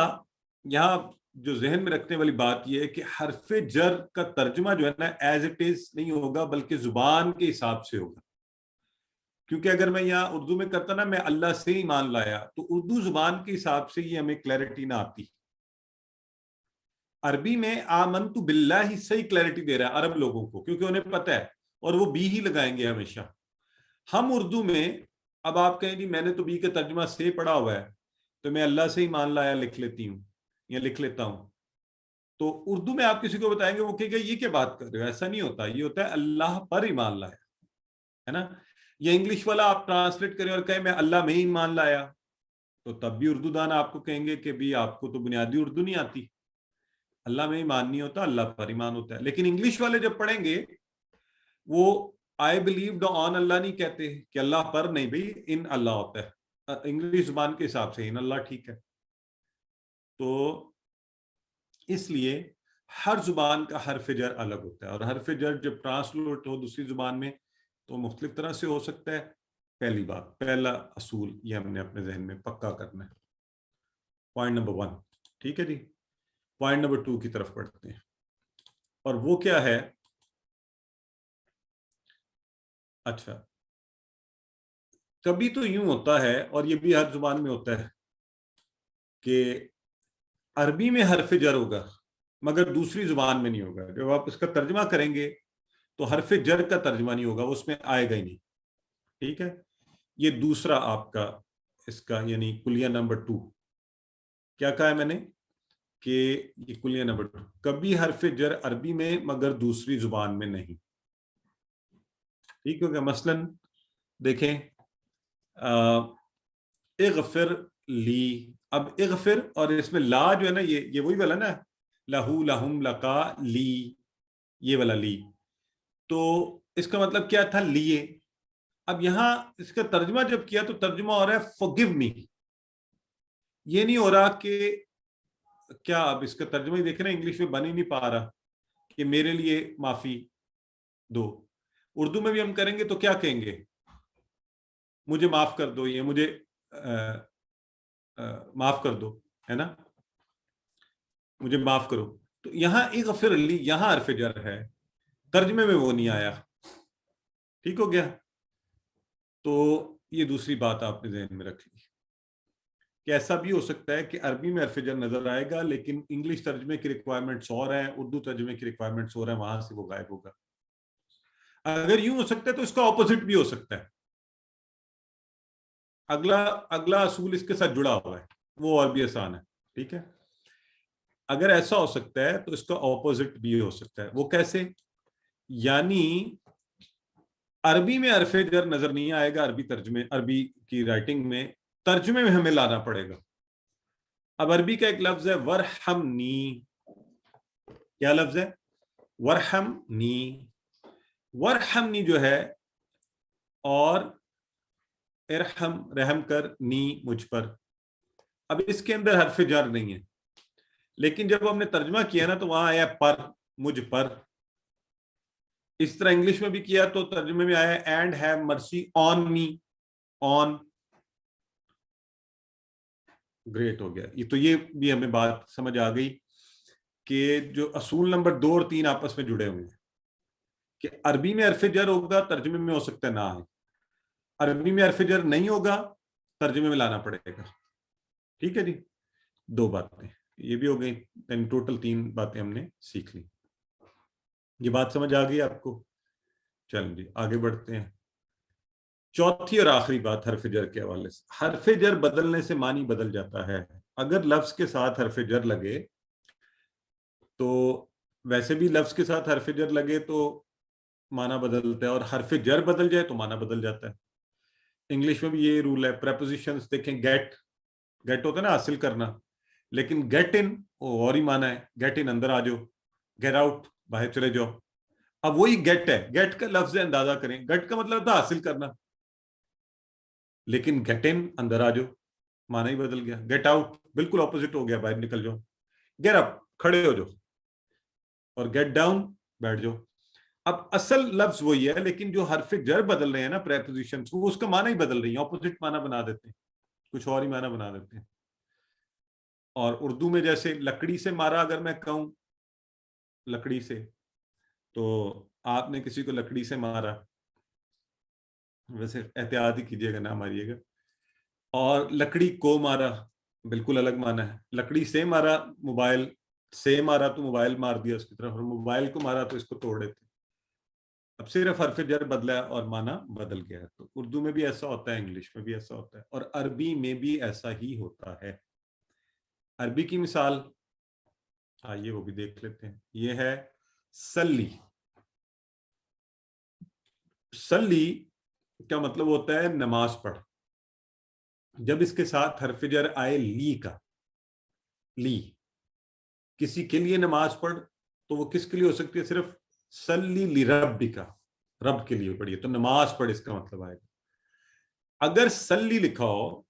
یہاں جو ذہن میں رکھنے والی بات یہ ہے کہ حرف جر کا ترجمہ جو ہے نا ایز اٹ از نہیں ہوگا، بلکہ زبان کے حساب سے ہوگا. کیونکہ اگر میں یہاں اردو میں کرتا نا میں اللہ سے ایمان لایا، تو اردو زبان کے حساب سے یہ ہمیں کلیئرٹی نہ آتی. عربی میں آمنت باللہ ہی صحیح کلیئرٹی دے رہا ہے عرب لوگوں کو، کیونکہ انہیں پتہ ہے، اور وہ بی ہی لگائیں گے ہمیشہ. ہم اردو میں اب آپ کہیں جی میں نے تو بی کا ترجمہ سے پڑھا ہوا ہے تو میں اللہ سے ایمان لایا لکھ لیتی ہوں یا لکھ لیتا ہوں. تو اردو میں آپ کسی کو بتائیں گے وہ کہے گا یہ کیا بات کر رہے ہو، ایسا نہیں ہوتا. یہ ہوتا ہے اللہ پر ایمان لایا، ہے نا. یہ انگلش والا آپ ٹرانسلیٹ کریں اور کہیں میں اللہ میں ایمان لایا، تو تب بھی اردو دان آپ کو کہیں گے کہ بھی آپ کو تو بنیادی اردو نہیں آتی. اللہ میں ایمان نہیں ہوتا، اللہ پر ایمان ہوتا ہے. لیکن انگلش والے جب پڑھیں گے وہ I believed on اللہ نہیں کہتے کہ اللہ پر نہیں، بھئی ان اللہ ہوتا ہے. انگلش زبان کے حساب سے ان اللہ ٹھیک ہے. تو اس لیے ہر زبان کا حرف جر الگ ہوتا ہے، اور حرف جر جب ٹرانسلیٹ ہو دوسری زبان میں تو مختلف طرح سے ہو سکتا ہے. پہلی بات، پہلا اصول یہ ہم نے اپنے ذہن میں پکا کرنا ہے. Point number 1. ٹھیک ہے جی. پوائنٹ نمبر 2 کی طرف پڑھتے ہیں، اور وہ کیا ہے؟ اچھا، کبھی تو یوں ہوتا ہے، اور یہ بھی ہر زبان میں ہوتا ہے، کہ عربی میں حرف جر ہوگا مگر دوسری زبان میں نہیں ہوگا. جب آپ اس کا ترجمہ کریں گے تو حرف جر کا ترجمہ نہیں ہوگا، اس میں آئے گا ہی نہیں. ٹھیک ہے، یہ دوسرا آپ کا اس کا یعنی کلیہ نمبر 2. کیا کہا ہے میں نے کہ یہ کلیہ نمبر 2، کبھی حرف جر عربی میں مگر دوسری زبان میں نہیں. ٹھیک ہو گیا. مثلا دیکھیں اغفر لی، اب اغفر اور اس میں لا جو ہے نا، یہ وہی والا نا، لہو لہم لکا لی، یہ والا لی. تو اس کا مطلب کیا تھا؟ لیے. اب یہاں اس کا ترجمہ جب کیا تو ترجمہ ہو رہا ہے forgive me. یہ نہیں ہو رہا کہ کیا، اب اس کا ترجمہ ہی دیکھیں نا، انگلش میں بن ہی نہیں پا رہا کہ میرے لیے معافی دو. اردو میں بھی ہم کریں گے تو کیا کہیں گے؟ مجھے معاف کر دو، یہ مجھے معاف کر دو، ہے نا، مجھے معاف کرو. تو یہاں اغفر لی، یہاں حرف جر ہے، ترجمے میں وہ نہیں آیا. ٹھیک ہو گیا. تو یہ دوسری بات آپ نے ذہن میں رکھ لی کہ ایسا بھی ہو سکتا ہے کہ عربی میں حرف جر نظر آئے گا لیکن انگلش ترجمے کی ریکوائرمنٹس اور ہیں، اردو ترجمے کی ریکوائرمنٹس اور ہیں، وہاں سے وہ غائب ہوگا. اگر یوں ہو سکتا ہے تو اس کا اپوزٹ بھی ہو سکتا ہے. اگلا اصول اس کے ساتھ جڑا ہوا ہے، وہ اور بھی آسان ہے. ٹھیک ہے، اگر ایسا ہو سکتا ہے تو اس کا اپوزٹ بھی ہو سکتا ہے. وہ کیسے؟ یعنی عربی میں حرف جر نظر نہیں آئے گا، عربی کی رائٹنگ میں، ترجمے میں ہمیں لانا پڑے گا. اب عربی کا ایک لفظ ہے ورحمنی. کیا لفظ ہے؟ ورحمنی. ورحمنی جو ہے، اور ارحم، رحم کر، نی، مجھ پر. اب اس کے اندر حرف جر نہیں ہے، لیکن جب ہم نے ترجمہ کیا نا تو وہاں آیا پر، مجھ پر. اس طرح انگلش میں بھی کیا تو ترجمے میں آیا اینڈ ہیو مرسی آن می، آن. گریٹ ہو گیا. یہ تو یہ بھی ہمیں بات سمجھ آ گئی کہ جو اصول نمبر 2 اور 3 آپس میں جڑے ہوئے ہیں، کہ عربی میں حرف جر ہوگا، ترجمے میں ہو سکتا ہے نہ آئے. عربی میں حرف جر نہیں ہوگا، ترجمے میں لانا پڑے گا. ٹھیک ہے جی، 2 باتیں یہ بھی ہو گئی، یعنی ٹوٹل 3 باتیں ہم نے سیکھ لی. یہ بات سمجھ آ گئی آپ کو؟ چلیں جی آگے بڑھتے ہیں. چوتھی اور آخری بات حرف جر کے حوالے سے، حرف جر بدلنے سے معنی بدل جاتا ہے. اگر لفظ کے ساتھ حرف جر لگے تو ویسے بھی لفظ کے ساتھ حرف جر لگے تو معنی بدلتا ہے، اور حرف جر بدل جائے تو معنی بدل جاتا ہے. انگلش میں بھی یہ رول ہے. پریپوزیشنز دیکھیں، گیٹ ہوتا ہے نا حاصل کرنا، لیکن گیٹ ان وہ اور ہی معنی ہے. گیٹ ان اندر آ جاؤ، گیٹ آؤٹ باہر چلے جاؤ. اب وہی گیٹ ہے، گیٹ کا لفظ اندازہ کریں، گیٹ کا مطلب تھا حاصل کرنا، لیکن گیٹ ان اندر آ جاؤ معنی ہی بدل گیا. گیٹ آؤٹ بالکل اپوزٹ ہو گیا، باہر نکل جاؤ. گیٹ اپ کھڑے ہو جاؤ، اور گیٹ ڈاؤن بیٹھ جاؤ. اب اصل لفظ وہی ہے، لیکن جو حرف جر بدل رہے ہیں نا پریپوزیشنز، وہ اس کا معنی ہی بدل رہی ہیں، اپوزٹ معنی بنا دیتے ہیں، کچھ اور ہی معنی بنا دیتے ہیں. اور اردو میں جیسے لکڑی سے مارا اگر میں کہوں، لکڑی سے، تو آپ نے کسی کو لکڑی سے مارا، ویسے احتیاط ہی کیجیے گا، نہ ماریے گا. اور لکڑی کو مارا بالکل الگ معنی ہے. لکڑی سے مارا، موبائل سے مارا تو موبائل مار دیا اس کی طرف، اور موبائل کو مارا تو اس کو توڑ دیتے. اب صرف حرف جر بدلا اور معنی بدل گیا ہے. تو اردو میں بھی ایسا ہوتا ہے، انگلش میں بھی ایسا ہوتا ہے، اور عربی میں بھی ایسا ہی ہوتا ہے. عربی کی مثال آئیے وہ بھی دیکھ لیتے ہیں. یہ ہے سلی. سلی کا مطلب ہوتا ہے نماز پڑھ. جب اس کے ساتھ حرف جر آئے لی کا، لی، کسی کے لیے نماز پڑھ، تو وہ کس کے لیے ہو سکتی ہے؟ صرف سلی لربک، رب کے لیے پڑھیے، تو نماز پڑھ اس کا مطلب آئے گا. اگر سلی لکھا ہو،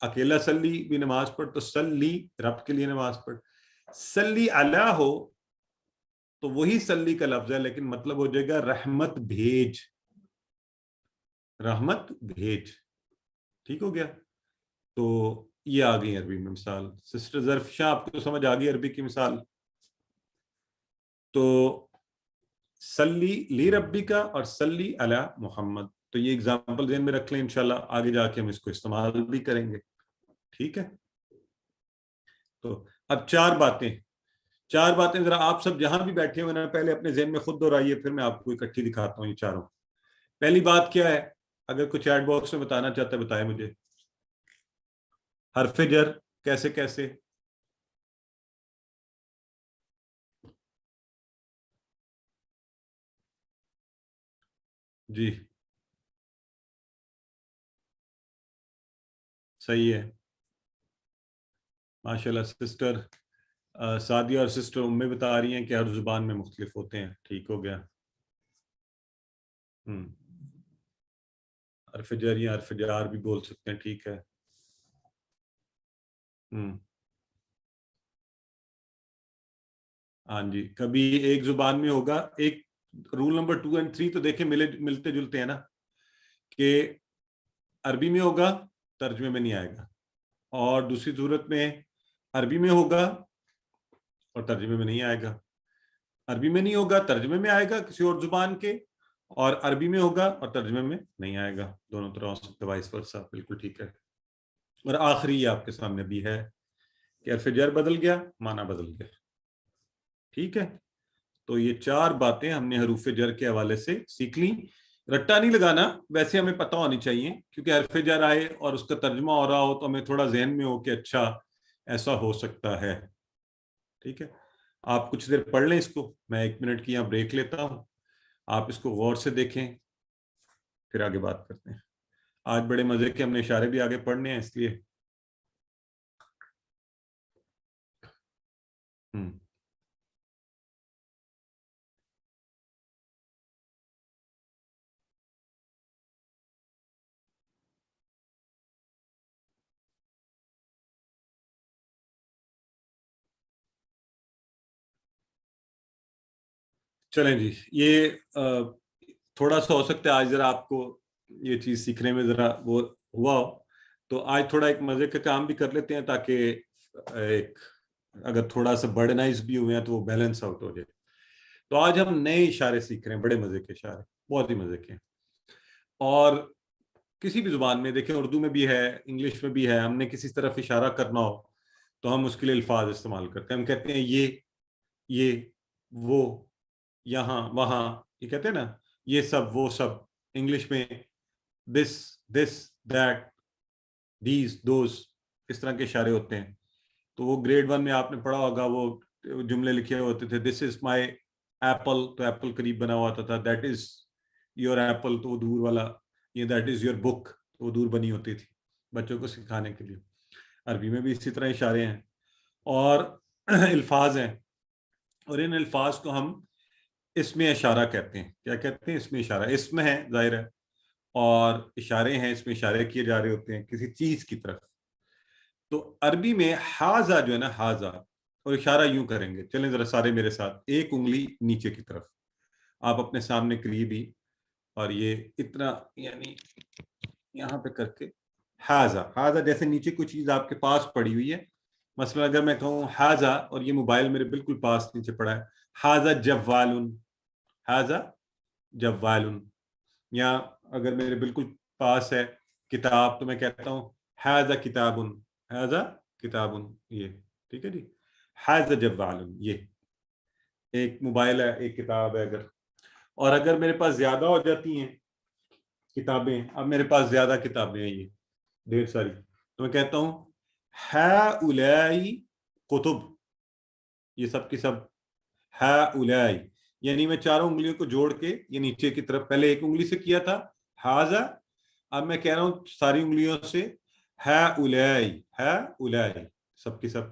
اکیلا سلی بھی نماز پڑھ، تو سلی رب کے لیے نماز پڑھ. سلی علی ہو تو وہی سلی کا لفظ ہے، لیکن مطلب ہو جائے گا رحمت بھیج، رحمت بھیج. ٹھیک ہو گیا. تو یہ آ گئی عربی میں مثال. سسٹر ظرفشاہ آپ کو سمجھ آ گئی عربی کی مثال؟ تو سلی لی ربی کا اور سلی علی محمد، تو یہ اگزامپل ذہن میں رکھ لیں، انشاءاللہ آگے جا کے ہم اس کو استعمال بھی کریں گے. ٹھیک ہے. تو اب چار باتیں ذرا آپ سب جہاں بھی بیٹھے ہوئے نا پہلے اپنے ذہن میں خود دہرائیے، پھر میں آپ کو اکٹھی دکھاتا ہوں یہ چاروں. پہلی بات کیا ہے؟ اگر کوئی چیٹ باکس میں بتانا چاہتا ہے بتائے مجھے. حرف جر کیسے جی صحیح ہے. ماشاءاللہ سسٹر سعدیہ اور سسٹر امی بتا رہی ہیں کہ ہر زبان میں مختلف ہوتے ہیں. ٹھیک ہو گیا. حرف جر یا حرف جار بھی بول سکتے ہیں. ٹھیک ہے. ہاں جی، کبھی ایک زبان میں ہوگا. ایک رول نمبر 2 اور 3 تو دیکھیں ملتے جلتے ہیں نا، کہ عربی میں ہوگا ترجمے میں نہیں آئے گا، اور دوسری صورت میں عربی میں ہوگا اور ترجمے میں نہیں آئے گا. عربی میں نہیں ہوگا ترجمے میں آئے گا کسی اور زبان کے، اور عربی میں ہوگا اور ترجمے میں نہیں آئے گا. دونوں طرح سے وائس ورسا. بالکل ٹھیک ہے. اور آخری یہ آپ کے سامنے بھی ہے کہ حرف جر بدل گیا، معنی بدل گیا. ٹھیک ہے. تو یہ چار باتیں ہم نے حروف جر کے حوالے سے سیکھ لی. رٹا نہیں لگانا، ویسے ہمیں پتہ ہونی چاہیے، کیونکہ حرف جر آئے اور اس کا ترجمہ ہو رہا ہو تو ہمیں تھوڑا ذہن میں ہو کہ اچھا ایسا ہو سکتا ہے. ٹھیک ہے. آپ کچھ دیر پڑھ لیں اس کو، میں 1 منٹ کی یہاں بریک لیتا ہوں. آپ اس کو غور سے دیکھیں، پھر آگے بات کرتے ہیں. آج بڑے مزے کے ہم نے اشارے بھی آگے پڑھنے ہیں، اس لیے چلیں جی. یہ تھوڑا سا ہو سکتا ہے آج ذرا آپ کو یہ چیز سیکھنے میں ذرا وہ ہوا ہو، تو آج تھوڑا ایک مزے کا کام بھی کر لیتے ہیں تاکہ ایک اگر تھوڑا سا برڈنائز بھی ہوئے ہیں تو وہ بیلنس آؤٹ ہو جائے. تو آج ہم نئے اشارے سیکھ رہے ہیں، بڑے مزے کے اشارے، بہت ہی مزے کے. اور کسی بھی زبان میں دیکھیں، اردو میں بھی ہے، انگلش میں بھی ہے، ہم نے کسی طرف اشارہ کرنا ہو تو ہم اس کے لیے الفاظ استعمال کرتے ہیں. ہم کہتے ہیں یہ وہ، یہاں وہاں، یہ کہتے ہیں نا یہ سب وہ سب. انگلش میں دس دیٹ دیز دوز، اس طرح کے اشارے ہوتے ہیں. تو وہ گریڈ 1 میں آپ نے پڑھا ہوگا، وہ جملے لکھے ہوتے تھے دس از مائی ایپل، تو ایپل قریب بنا ہوا ہوتا تھا. دیٹ از یور ایپل، تو وہ دور والا. یہ دیٹ از یور بک، تو وہ دور بنی ہوتی تھی بچوں کو سکھانے کے لیے. عربی میں بھی اسی طرح اشارے ہیں اور الفاظ ہیں، اور ان الفاظ کو ہم اسم اشارہ کہتے ہیں. کیا کہتے ہیں؟ اسم اشارہ. اسم ہے ظاہر ہے، اور اشارے ہیں، اس میں اشارے کیے جا رہے ہوتے ہیں کسی چیز کی طرف. تو عربی میں حاذا جو ہے نا، حاذا، اور اشارہ یوں کریں گے. چلیں ذرا سارے میرے ساتھ، ایک انگلی نیچے کی طرف آپ اپنے سامنے قریب ہی، اور یہ اتنا یعنی یہاں پہ کر کے حاذا جیسے نیچے کوئی چیز آپ کے پاس پڑی ہوئی ہے. مثلا اگر میں کہوں حاذا، اور یہ موبائل میرے بالکل پاس نیچے پڑا ہے، حاذا جوال. یا اگر میرے بالکل پاس ہے کتاب، تو میں کہتا ہوں حاذا کتاب. یہ ٹھیک ہے جی. حاذا جوال، یہ ایک موبائل ہے، ایک کتاب ہے. اور اگر میرے پاس زیادہ ہو جاتی ہیں کتابیں، اب میرے پاس زیادہ کتابیں ہیں، یہ ڈھیر ساری، تو میں کہتا ہوں ہؤلاء کتب. یہ سب کی سب ہؤلاء، یعنی میں چاروں انگلیوں کو جوڑ کے یہ نیچے کی طرف، پہلے ایک انگلی سے کیا تھا حاذا، اب میں کہہ رہا ہوں ساری انگلیوں سے ہؤلاء، سب کی سب.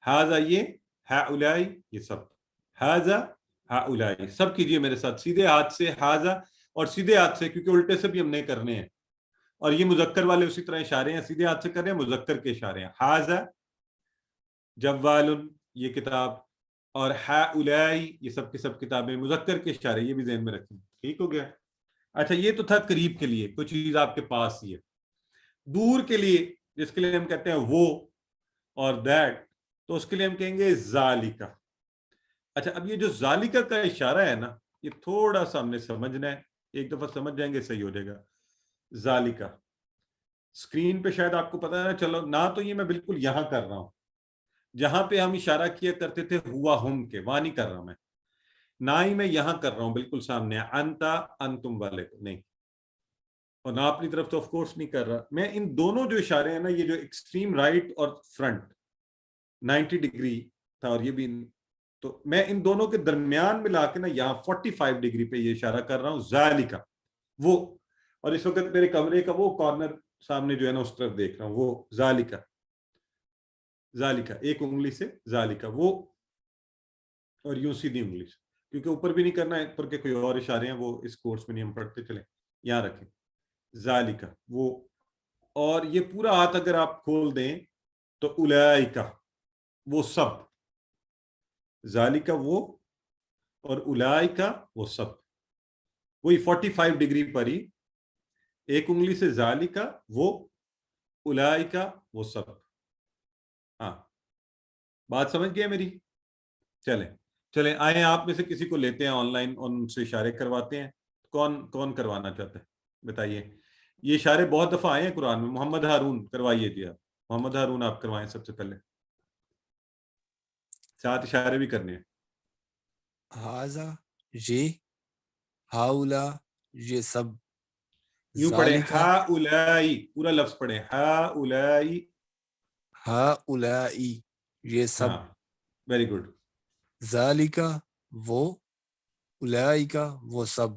حاذا یہ، ہؤلاء یہ سب. حاذا ہؤلاء، سب کیجئے میرے ساتھ سیدھے ہاتھ سے حاذا، اور سیدھے ہاتھ سے، کیونکہ الٹے سے بھی ہم نے کرنے ہیں. اور یہ مذکر والے اسی طرح اشارے ہیں، سیدھے ہاتھ سے کر رہے ہیں، مذکر کے اشارے ہیں. حاذا جوال، یہ کتاب، اور ہؤلاء یہ سب کی سب کتابیں، مذکر کے اشارے، یہ بھی ذہن میں رکھیں. ٹھیک ہو گیا؟ اچھا، یہ تو تھا قریب کے لیے، کوئی چیز آپ کے پاس ہی ہے. دور کے لیے، جس کے لیے ہم کہتے ہیں وہ اور دیٹ، تو اس کے لیے ہم کہیں گے ذالکا. اچھا، اب یہ جو ذالکا کا اشارہ ہے نا، یہ تھوڑا سا ہم نے سمجھنا ہے. ایک دفعہ سمجھ جائیں گے صحیح ہو جائے گا. ذالکا اسکرین پہ شاید آپ کو پتا ہے. چلو نہ تو یہ میں بالکل یہاں کر رہا ہوں جہاں پہ ہم اشارہ کیا کرتے تھے ہوا ہم کے، وہاں نہیں کر رہا میں، نہ ہی میں یہاں کر رہا ہوں بالکل سامنے انتا انتم والے نہیں، اور نہ اپنی طرف تو آف کورس نہیں کر رہا میں. ان دونوں جو اشارے ہیں نا، یہ جو ایکسٹریم رائٹ اور فرنٹ 90 ڈگری تھا اور یہ بھی، تو میں ان دونوں کے درمیان ملا کے نا یہاں 45 ڈگری پہ یہ اشارہ کر رہا ہوں. ذالکا وہ، اور اس وقت میرے کمرے کا وہ کارنر سامنے جو ہے نا اس طرف دیکھ رہا ہوں، وہ ذالکا. ذالکا ایک انگلی سے ذالکا وہ، اور یوں سیدھی انگلی سے، کیونکہ اوپر بھی نہیں کرنا ہے، اوپر کے کوئی اور اشارے ہیں وہ اس کورس میں نہیں ہم پڑھتے، چلیں یہاں رکھیں. ذالکا وہ، اور یہ پورا ہاتھ اگر آپ کھول دیں تو اولئکا وہ سب، ذالکا وہ اور اولئکا وہ سب، وہی 45 ڈگری پر ہی ایک انگلی سے ذالکا وہ، اولئکا وہ سب. ہاں بات سمجھ گئے میری؟ چلیں آئیں آپ میں سے کسی کو لیتے ہیں آن لائن، ان سے اشارے کرواتے ہیں. کون کروانا چاہتا ہے بتائیے؟ یہ اشارے بہت دفعہ آئے ہیں قرآن میں. محمد ہارون کروائیے جی، آپ محمد ہارون آپ کروائیں سب سے پہلے، 7 اشارے بھی کرنے ہیں. ہاذا یہ، ہاؤلا یہ سب، یوں پڑھیں ذالکا ہا اولائی، پورا لفظ پڑھیں ہا اولائی. ہاؤلائی یہ سب، ہاں ویری گڈ. ذالکا وہ، اولئکا وہ سب.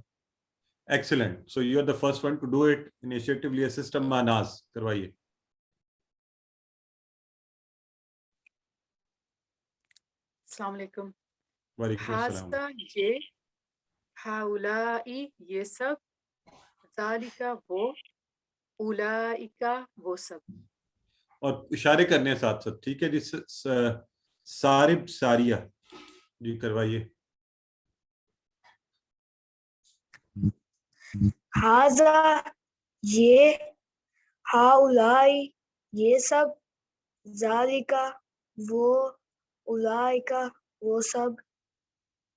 Excellent. So you are the first one to do it. انیشیٹولی اسسٹم ماناز کروائیے. السلام علیکم. وعلیکم السلام. ہاذا یہ، ہاؤلائی یہ سب، ذالکا وہ، اولئکا وہ سب. اور اشارے کرنے ہیں ساتھ ساتھ، ٹھیک ہے جی. سارب ساریہ جی کروائیے. ہاذا یہ، ہاؤلائی یہ سب، ذالکا وہ، اولئکا وہ سب.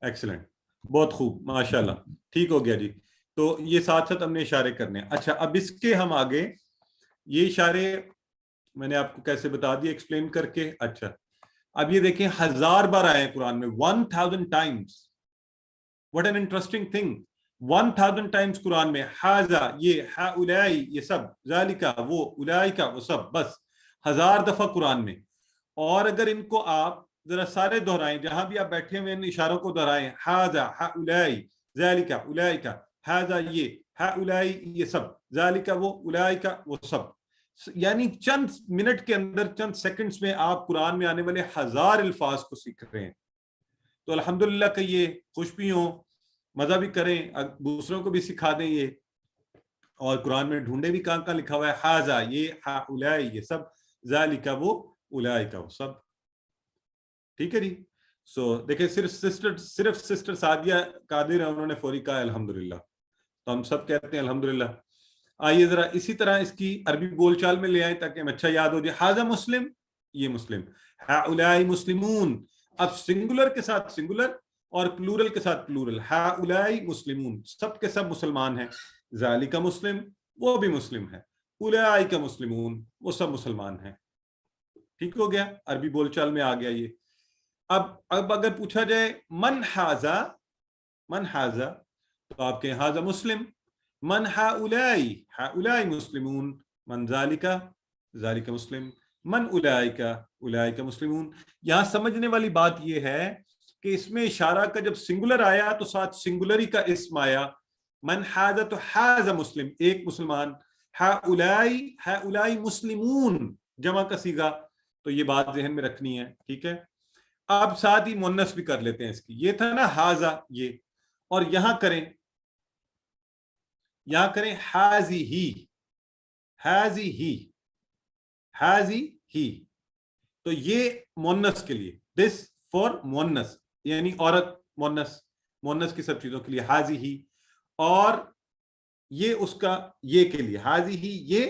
ایکسلنٹ، بہت خوب، ماشاءاللہ، ٹھیک ہو گیا جی. تو یہ ساتھ ساتھ ہم نے اشارے کرنے ہیں. اچھا اب اس کے ہم آگے یہ اشارے میں نے آپ کو کیسے بتا دیا ایکسپلین کر کے. اچھا اب یہ دیکھیں 1000 بار آئے ہیں قرآن میں، 1000 times. What an interesting thing, 1000 times قرآن میں ہاذا یہ، ہاؤلائی یہ سب، ذالکا وہ، اولئکا وہ سب، بس 1000 دفعہ قرآن میں. اور اگر ان کو آپ ذرا سارے دہرائیں، جہاں بھی آپ بیٹھے ہوئے ان اشاروں کو دہرائیں، ہاذا ہاؤلائی، ذالکا اولئکا، ہاذا یہ، ہاؤلائی یہ سب، ذالکا وہ، اولئکا وہ سب. یعنی چند منٹ کے اندر، چند سیکنڈز میں آپ قرآن میں آنے والے 1000 الفاظ کو سیکھ رہے ہیں. تو الحمدللہ کہ یہ خوش بھی ہوں، مزہ بھی کریں، دوسروں کو بھی سکھا دیں یہ. اور قرآن میں ڈھونڈے بھی کہاں کہاں لکھا ہوا ہے ہاذا یہ، ہاؤلائی یہ سب، ذالکا وہ، اولئکا وہ سب. ٹھیک ہے جی. سو دیکھیں صرف سسٹر سعدیہ قادر ہیں، انہوں نے فوری کہا الحمدللہ، تو ہم سب کہتے ہیں الحمدللہ. آئیے ذرا اسی طرح اس کی عربی بول چال میں لے آئیں تاکہ ہمیں اچھا یاد ہو جائے. ہاذا مسلم، یہ مسلم، ہؤلاء مسلمون. اب سنگولر کے ساتھ سنگولر اور پلورل کے ساتھ پلورل، ہؤلاء مسلمون، سب کے سب مسلمان ہیں. ذالک مسلم، وہ بھی مسلم ہے. اولئک مسلمون، وہ سب مسلمان ہیں. ٹھیک ہو گیا، عربی بول چال میں آ گیا یہ. اب اگر پوچھا جائے من ہاذا، تو آپ کہیں ہاذا مسلم. من ہؤلاء مسلمون. من ذالک مسلم. من اولئک مسلمون. یہاں سمجھنے والی بات یہ ہے کہ اس میں اشارہ کا جب سنگولر آیا تو ساتھ سنگولری کا اسم آیا. من ہاذا تو ہاذا مسلم، ایک مسلمان. ہؤلاء مسلمون، جمع کا صیغہ. تو یہ بات ذہن میں رکھنی ہے، ٹھیک ہے. اب ساتھ ہی مونس بھی کر لیتے ہیں اس کی. یہ تھا نا ہاذا یہ، اور یہاں کریں ہازی ہی. تو یہ مونس کے لیے، دس فار مونس، یعنی عورت، مونس کی سب چیزوں کے لیے ہازی ہی. اور یہ اس کا یہ کے لیے ہازی ہی یہ.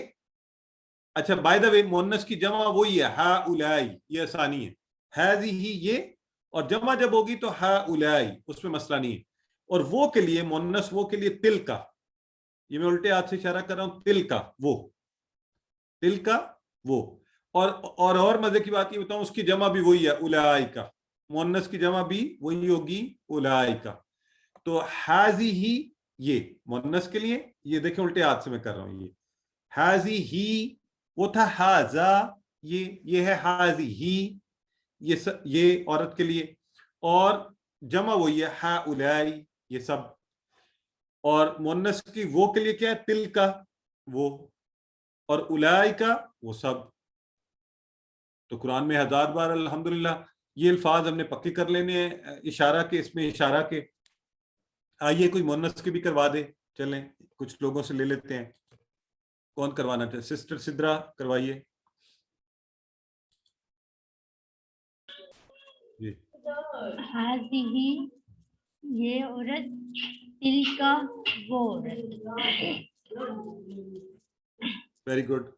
اچھا بائی دا وے مونس کی جمع وہی ہے ہؤلاء، یہ آسانی ہے. ہازی ہی یہ، اور جمع جب ہوگی تو ہؤلاء، اس میں مسئلہ نہیں ہے. اور وہ کے لیے مونس، وہ کے لیے تل کا، یہ میں الٹے ہاتھ سے اشارہ کر رہا ہوں، تل کا وہ، تل کا وہ. اور مزے کی بات یہ بتاؤں، اس کی جمع بھی وہی ہے اولائکا، مؤنث کی جمع بھی وہی ہوگی اولائکا. تو حاضی ہی یہ مؤنث کے لیے، یہ دیکھیں الٹے ہاتھ سے میں کر رہا ہوں، یہ حاضی ہی وہ تھا حاضا، یہ ہے حاضی ہی، یہ عورت کے لیے، اور جمع وہی ہے ہا الائی یہ سب. اور مؤنث کی وہ کے لیے کیا ہے؟ تل کا وہ، اور الائی کا وہ سب. تو قرآن میں 1000 بار الحمدللہ یہ الفاظ ہم نے پکے کر لینے ہیں اشارہ کے، اس میں اشارہ کے. آئیے کوئی مؤنث کے بھی کروا دے، چلیں کچھ لوگوں سے لے لیتے ہیں. کون کروانا چاہے؟ سسٹر سدرا کروائیے جی. حاضی یہ عورت، تل کا وہ عورت. Very good.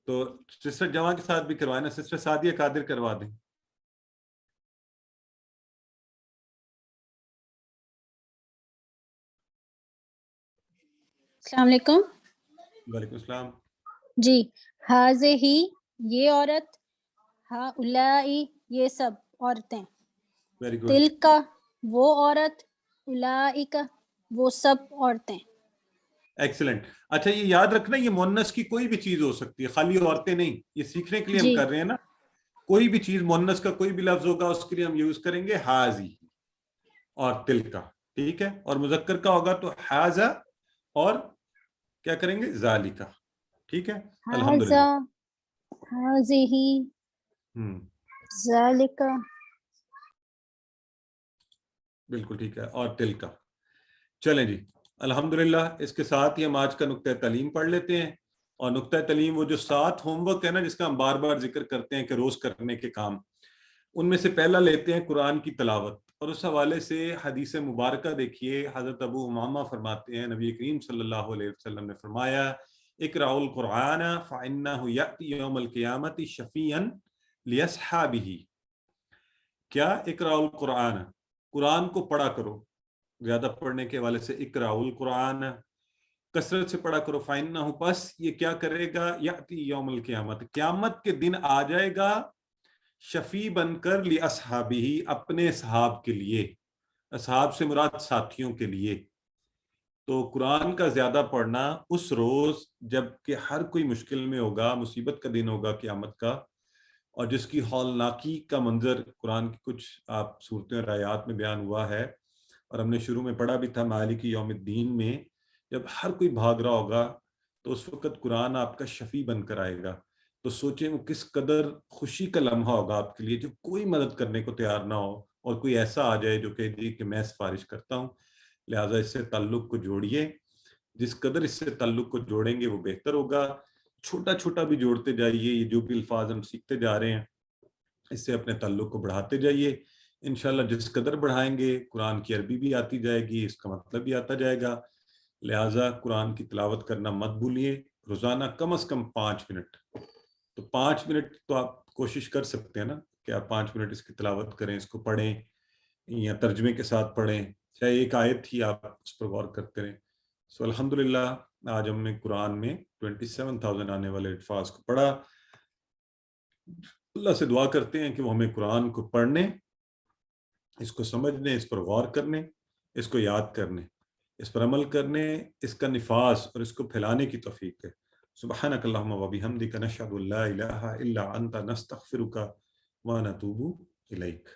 تو سسٹر جمع کے ساتھ بھی کروائے نا، سسٹر سعدیہ قادر کروا دیں. السلام علیکم. وعلیکم السلام. جی، حاضی یہ عورت، ہا الائی یہ سب عورتیں، ویری گڈ. تل کا وہ عورت، اولائکا وہ سب عورتیں. ایکسلنٹ. اچھا یہ یاد رکھنا، یہ مؤنث کی کوئی بھی چیز ہو سکتی ہے، خالی عورتیں نہیں. یہ سیکھنے کے لیے ہم جی. کر رہے ہیں نا. کوئی بھی چیز مؤنث کا کوئی بھی لفظ ہوگا اس کے لیے ہم یوز کریں گے حاضی اور تل کا، ٹھیک ہے. اور مذکر کا ہوگا تو حاضا اور کیا کریں گے؟ ذالکا. ٹھیک ہے الحمدللہ. حاضی ذالکا. بالکل ٹھیک ہے. اور تل کا. چلیں جی الحمدللہ. اس کے ساتھ ہی ہم آج کا نقطہ تعلیم پڑھ لیتے ہیں. اور نقطہ تعلیم وہ جو 7 ہوم ورک ہے نا، جس کا ہم بار بار ذکر کرتے ہیں کہ روز کرنے کے کام، ان میں سے پہلا لیتے ہیں قرآن کی تلاوت. اور اس حوالے سے حدیث مبارکہ دیکھیے. حضرت ابو امامہ فرماتے ہیں نبی کریم صلی اللہ علیہ وسلم نے فرمایا اقرأوا القرآن فإنہ یأتی یوم القیامت شفیعا لیصحابہ. کیا؟ اقرأوا القرآن، قرآن کو پڑھا کرو. زیادہ پڑھنے کے حوالے سے اقرأوا القرآن، کثرت سے پڑھا کرو. فإنہ پس یہ کیا کرے گا؟ یأتی یوم القیامت، قیامت کے دن آ جائے گا شفیع بن کر، لاصحابہ اپنے اصحاب کے لیے. اصحاب سے مراد ساتھیوں کے لیے. تو قرآن کا زیادہ پڑھنا اس روز جب کہ ہر کوئی مشکل میں ہوگا، مصیبت کا دن ہوگا قیامت کا، اور جس کی ہولناکی کا منظر قرآن کی کچھ آپ صورتیں اور آیات میں بیان ہوا ہے. اور ہم نے شروع میں پڑھا بھی تھا مالک یوم الدین میں، جب ہر کوئی بھاگ رہا ہوگا تو اس وقت قرآن آپ کا شفیع بن کر آئے گا. تو سوچیں وہ کس قدر خوشی کا لمحہ ہوگا آپ کے لیے، جب کوئی مدد کرنے کو تیار نہ ہو اور کوئی ایسا آ جائے جو کہے جی کہ میں سفارش کرتا ہوں. لہٰذا اس سے تعلق کو جوڑیے. جس قدر اس سے تعلق کو جوڑیں گے وہ بہتر ہوگا. چھوٹا چھوٹا بھی جوڑتے جائیے. یہ جو بھی الفاظ ہم سیکھتے جا رہے ہیں اس سے اپنے تعلق کو بڑھاتے جائیے. انشاءاللہ جس قدر بڑھائیں گے قرآن کی عربی بھی آتی جائے گی، اس کا مطلب بھی آتا جائے گا. لہٰذا قرآن کی تلاوت کرنا مت بھولیے. روزانہ کم از کم 5 منٹ. تو 5 منٹ تو آپ کوشش کر سکتے ہیں نا کہ آپ 5 منٹ اس کی تلاوت کریں، اس کو پڑھیں یا ترجمے کے ساتھ پڑھیں، چاہے ایک آیت ہی آپ اس پر غور کرتے رہیں. سو الحمدللہ آج ہم نے قرآن میں 27,000 آنے والے الفاظ کو پڑھا. اللہ سے دعا کرتے ہیں کہ وہ ہمیں قرآن کو پڑھنے، اس کو سمجھنے، اس پر غور کرنے، اس کو یاد کرنے، اس پر عمل کرنے، اس کا نفاذ اور اس کو پھیلانے کی توفیق ہے. سبحانک اللہم و بحمدک نشہد ان لا الہ الا انت نستغفرک و نتوب الیک.